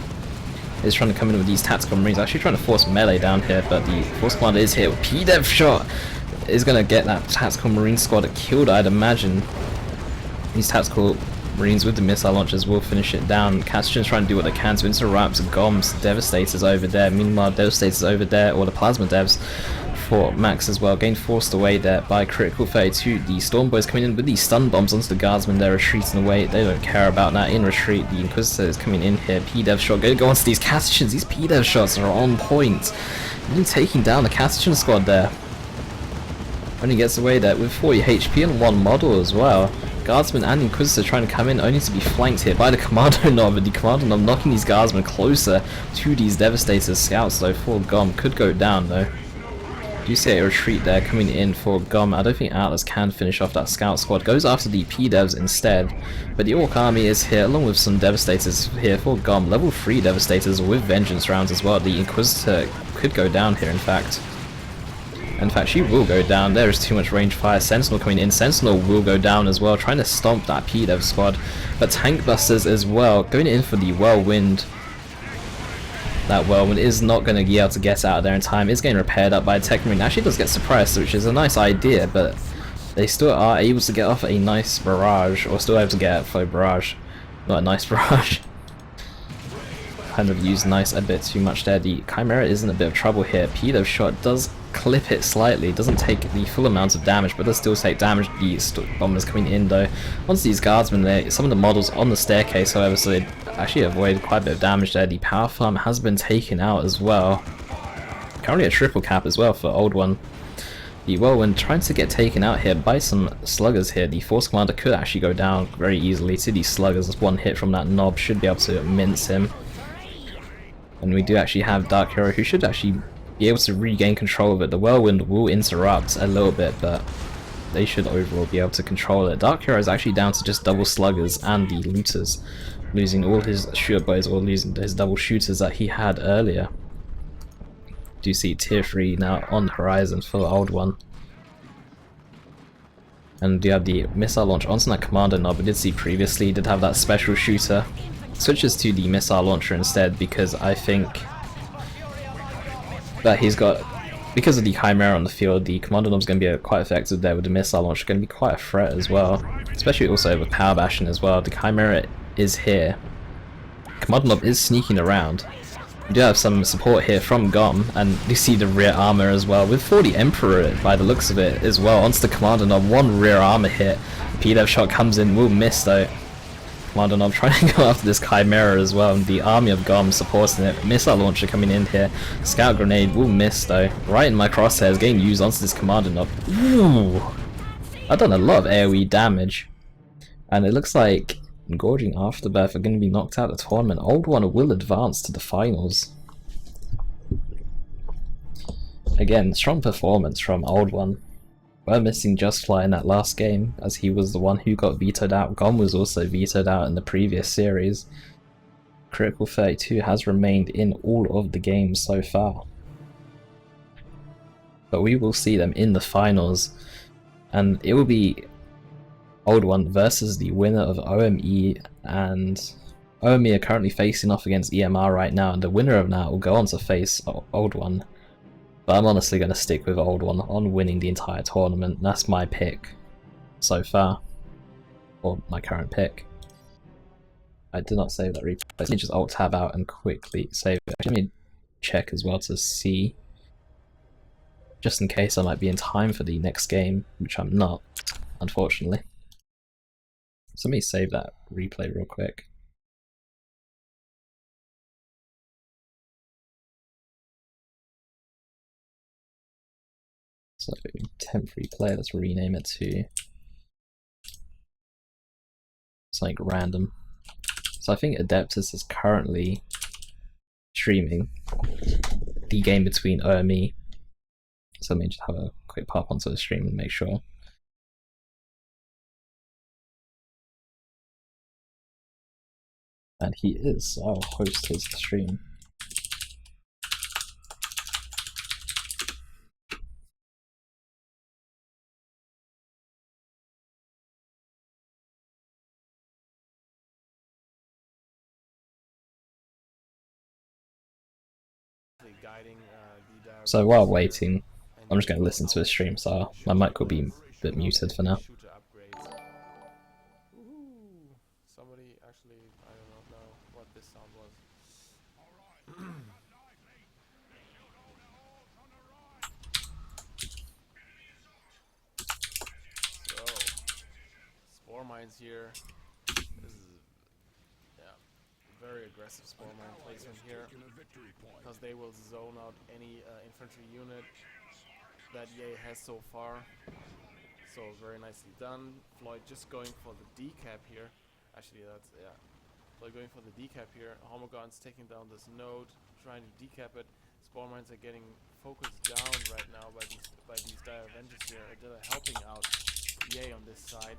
Is trying to come in with these Tactical Marines, actually trying to force melee down here, but the Force Commander is here with P-Dev shot. Is going to get that Tactical Marine squad killed, I'd imagine. These Tactical Marines with the missile launchers will finish it down. Castian's trying to do what they can to interrupt Gom's Devastators over there. Meanwhile, Devastators over there, or the Plasma Devs for Max as well, getting forced away there by Critical 32. The Storm Boys coming in with these stun bombs onto the Guardsmen. They're retreating away. They don't care about that. In retreat, the Inquisitor is coming in here. P-Dev shot, go onto these Castians. These P-Dev shots are on point. Even taking down the Castian squad there. Only gets away there with 40 HP and 1 model as well. Guardsman and Inquisitor trying to come in, only to be flanked here by the Commando Knob, and the Commando Knob knocking these Guardsmen closer to these Devastators. Scouts though for Gom could go down though. You see a retreat there coming in for Gom. I don't think Atlas can finish off that scout squad. Goes after the P-Devs instead. But the Orc army is here along with some Devastators here for Gom. Level 3 Devastators with Vengeance rounds as well. The Inquisitor could go down here in fact. In fact, she will go down. There is too much range fire. Sentinel coming in. Sentinel will go down as well, trying to stomp that P-Dev squad. But Tank Busters as well, going in for the Whirlwind. That Whirlwind is not going to be able to get out of there in time. It's getting repaired up by Tech Marine. Actually does get suppressed, which is a nice idea, but they still are able to get off a nice barrage, or still able to get off a barrage. Not a nice barrage. Kind of used nice a bit too much there. The Chimera is in a bit of trouble here. P-Dev shot does clip it slightly, doesn't take the full amount of damage, but does still take damage. The bombers coming in though. Once these guardsmen there, some of the models on the staircase, however, so they actually avoid quite a bit of damage there. The power farm has been taken out as well. Currently a triple cap as well for Old One. The Whirlwind trying to get taken out here by some sluggers here. The Force Commander could actually go down very easily to these sluggers. One hit from that knob should be able to mince him. And we do actually have Dark Hero who should actually be able to regain control of it. The Whirlwind will interrupt a little bit, but they should overall be able to control it. Dark Hero is actually down to just double sluggers and the looters, losing all his shooter boys or losing his double shooters that he had earlier. Do you see tier 3 now on the horizon for the Old One? And you have the missile launch onto that commander knob. We did see previously, did have that special shooter. Switches to the missile launcher instead because I think that he's got, because of the Chimera on the field, the commander knob's going to be quite effective there with the missile launcher. Going to be quite a threat as well, especially also with power bashing as well. The Chimera is here. Commander knob is sneaking around. We do have some support here from Gom, and you see the rear armor as well, with 40 Emperor by the looks of it as well. Onto the commander knob, one rear armor hit. P-Dev shot comes in, will miss though. Commander knob trying to go after this Chimera as well, and the army of Gom supporting it. Missile launcher coming in here. Scout grenade will miss though. Right in my crosshairs, getting used onto this commander knob. Ooh! I've done a lot of AoE damage. And it looks like Engorging Afterbirth are going to be knocked out of the tournament. Old One will advance to the finals. Again, strong performance from Old One. We're missing Just Fly in that last game, as he was the one who got vetoed out. Gom was also vetoed out in the previous series. Critical 32 has remained in all of the games so far. But we will see them in the finals, and it will be Old One versus the winner of OME, and OME are currently facing off against EMR right now, and the winner of that will go on to face Old One. But I'm honestly going to stick with Old One on winning the entire tournament. That's my pick so far, or my current pick. I did not save that replay. Let me just alt tab out and quickly save it. Actually, let me check as well to see, just in case I might be in time for the next game, which I'm not, unfortunately. So let me save that replay real quick. So temporary play, let's rename it to something random. So I think Adeptus is currently streaming the game between OME. So let me just have a quick pop onto the stream and make sure. And he is, so I'll host his stream. So while waiting, I'm just going to listen to his stream, so my mic will be a bit muted for now. Somebody actually, I don't know what this sound was. So, Spore Mines here. This is, very aggressive Spore Mine placement here, because they will zone out any infantry unit that EA has so far. So very nicely done. Floyd just going for the decap here. Actually, that's, Floyd going for the decap here. Homogon's taking down this node, trying to decap it. Spawn mines are getting focused down right now by these Dire Avengers here. Adilla helping out Yay on this side.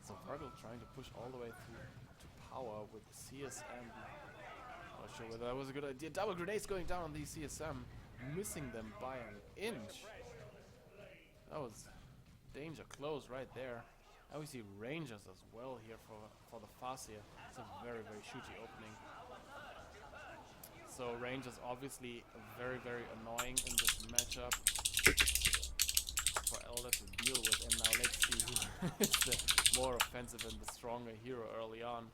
So Vargal trying to push all the way through to power with CSM. Not sure whether that was a good idea. Double grenades going down on these CSM, missing them by an inch. That was danger close right there. Now we see Rangers as well here for the Farseer. It's a very, very shooty opening. So Rangers obviously very, very annoying in this matchup for Elder to deal with. And now let's see who is the more offensive and the stronger hero early on.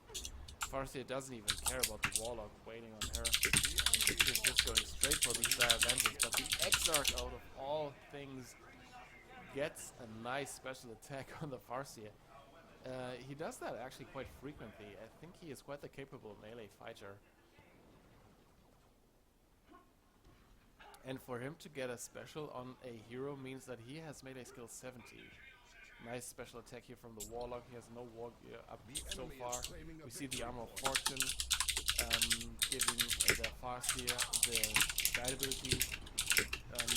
Farseer doesn't even care about the Warlock waiting on her. She's just going straight for these Dire Avengers. But the Exarch, out of all things, gets a nice special attack on the Farseer. He does that actually quite frequently. I think he is quite the capable melee fighter. And for him to get a special on a hero means that he has melee skill 70. Nice special attack here from the Warlock. He has no war gear up so far. We see the Armor of Fortune giving the Farseer the guide ability.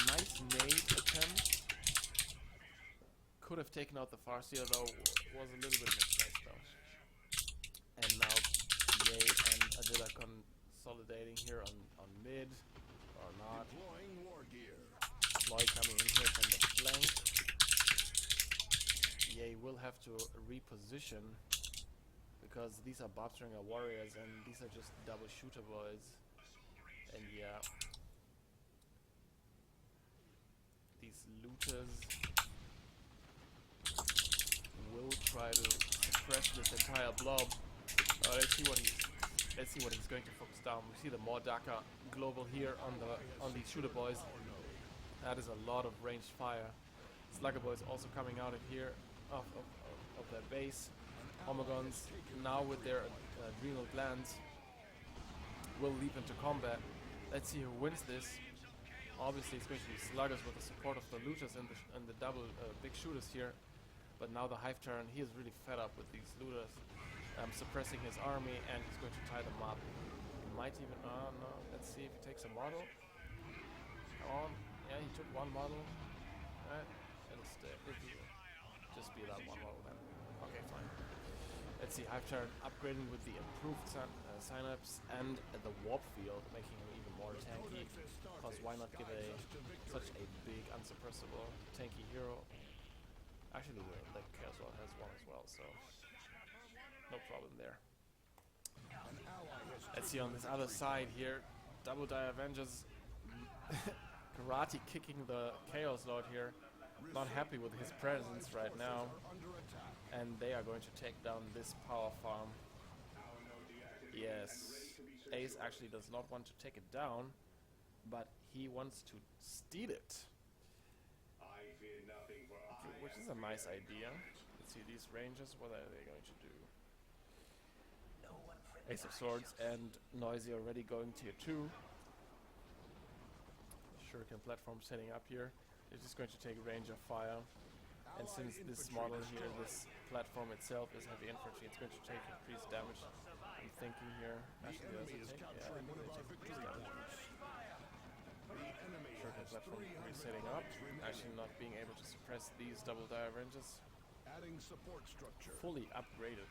Nice nade attempt. Could have taken out the Farseer though, was a little bit misplaced though. And now Yay and Adilla consolidating here on mid, or not. Floyd coming in here from the flank. Yay will have to reposition, because these are Bobstringer warriors and these are just double shooter boys. And yeah, these looters will try to suppress this entire blob. Let's see what he's going to focus down. We see the Mordaka global here on these shooter boys. That is a lot of ranged fire. Slugger boys also coming out of here of their base. Omegons now with their adrenal glands will leap into combat. Let's see who wins this. Obviously it's going to be Sluggers with the support of the looters and the double big shooters here. But now the Hive Terran, he is really fed up with these looters, suppressing his army, and he's going to tie them up. He might even, no, let's see if he takes a model. Come on, yeah, he took one model. Alright, it'll stay, just be that one model then. Okay, fine. Let's see, Hive Terran upgrading with the improved synapse and the warp field, making him even more tanky. Because why not give such a big, unsuppressible, tanky hero? Actually, the Chaos World has one as well, so no problem there. Let's see on this other side here, double Dire Avengers karate kicking the Chaos Lord here. Not happy with his presence right now, and they are going to take down this power farm. Yes, Ace actually does not want to take it down, but he wants to steal it. Which is a nice idea. Let's see these rangers, what are they going to do? Ace of Swords and Noisy already going tier 2. Shuriken platform setting up here. They're just going to take range of fire. And since this model here, this platform itself is heavy infantry, it's going to take increased damage. I'm thinking here. Actually, does it take? Yeah, they take increased damage. Shuriken platform resetting up. Actually not being able to suppress these double Dire Avengers. Adding support structure. Fully upgraded.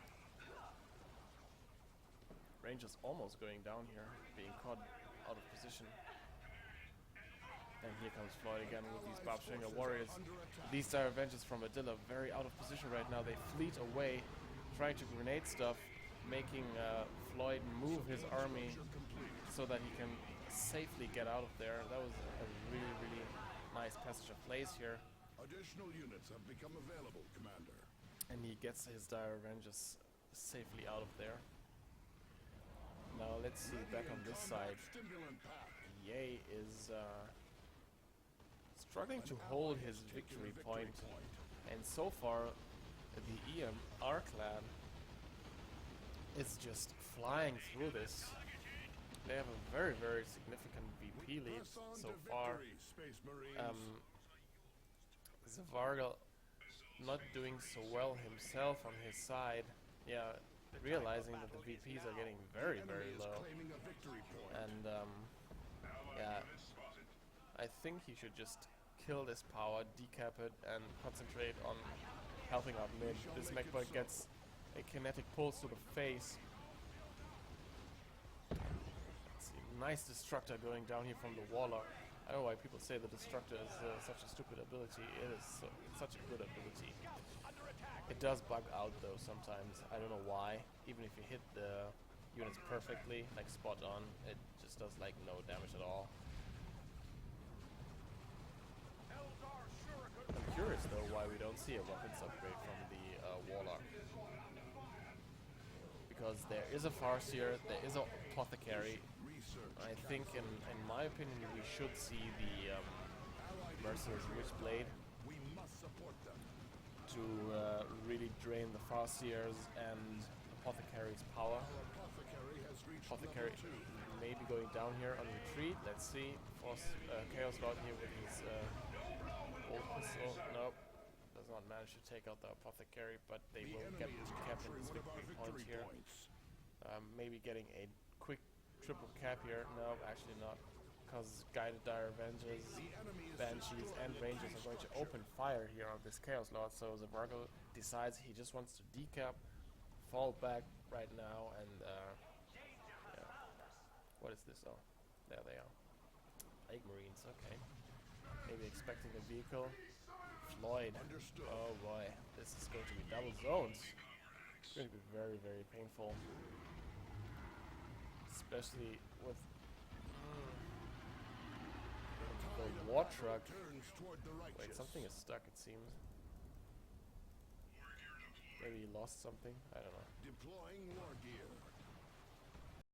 Rangers almost going down here, being caught out of position. And here comes Floyd again with these Bobstringer warriors. These Dire Avengers from Adilla very out of position right now. They fleet away, trying to grenade stuff, making Floyd move his army so that he can safely get out of there. That was a really, really nice passage of place here. Additional units have become available, Commander. And he gets his Dire Avengers safely out of there. Now let's see back on this side. Yay is struggling to hold his victory point, and so far the EMR clan is just flying through this. They have a very, very significant VP lead so far. Zavargal not doing so well himself on his side. Yeah, realizing that the VPs are getting very, Enemy very is low. claiming a victory point. And yeah, I think he should just kill this power, decap it, and concentrate on helping out mid. This mechboy gets a kinetic pulse to the face. Let's see, nice Destructor going down here from the Warlock. I don't know why people say the Destructor is such a stupid ability. It is such a good ability. It does bug out though sometimes. I don't know why. Even if you hit the units perfectly, like spot on, it just does like no damage at all. I'm curious though why we don't see a weapons upgrade from the Warlock. Because there is a Farseer, there is a Apothecary. I think, in my opinion, we should see the Merciless Witchblade We must support them. to really drain the Farseers and Apothecary's power. Apothecary has reached Apothecary level 2. maybe going down here on retreat. Let's see. Force Chaos Lord here with his old pistol. Nope. Does not manage to take out the Apothecary, but they The will get enemy is capped in capturing this one of our victory point victory here. points. Maybe getting a quick triple cap here. No, actually not. Because Guided Dire Avengers, The enemy is Banshees, destroying and the Rangers key are going to structure. open fire here on this Chaos Lord. So Zavargo decides he just wants to decap, fall back right now, and yeah. What is this? Oh, there they are. Plague Marines, okay. Maybe expecting a vehicle. Floyd. Understood. Oh boy, this is going to be double zones. It's going to be very, very painful. Especially with the war truck. Turns toward the righteous. Wait, something is stuck, it seems. Maybe he lost something? I don't know. Deploying war gear.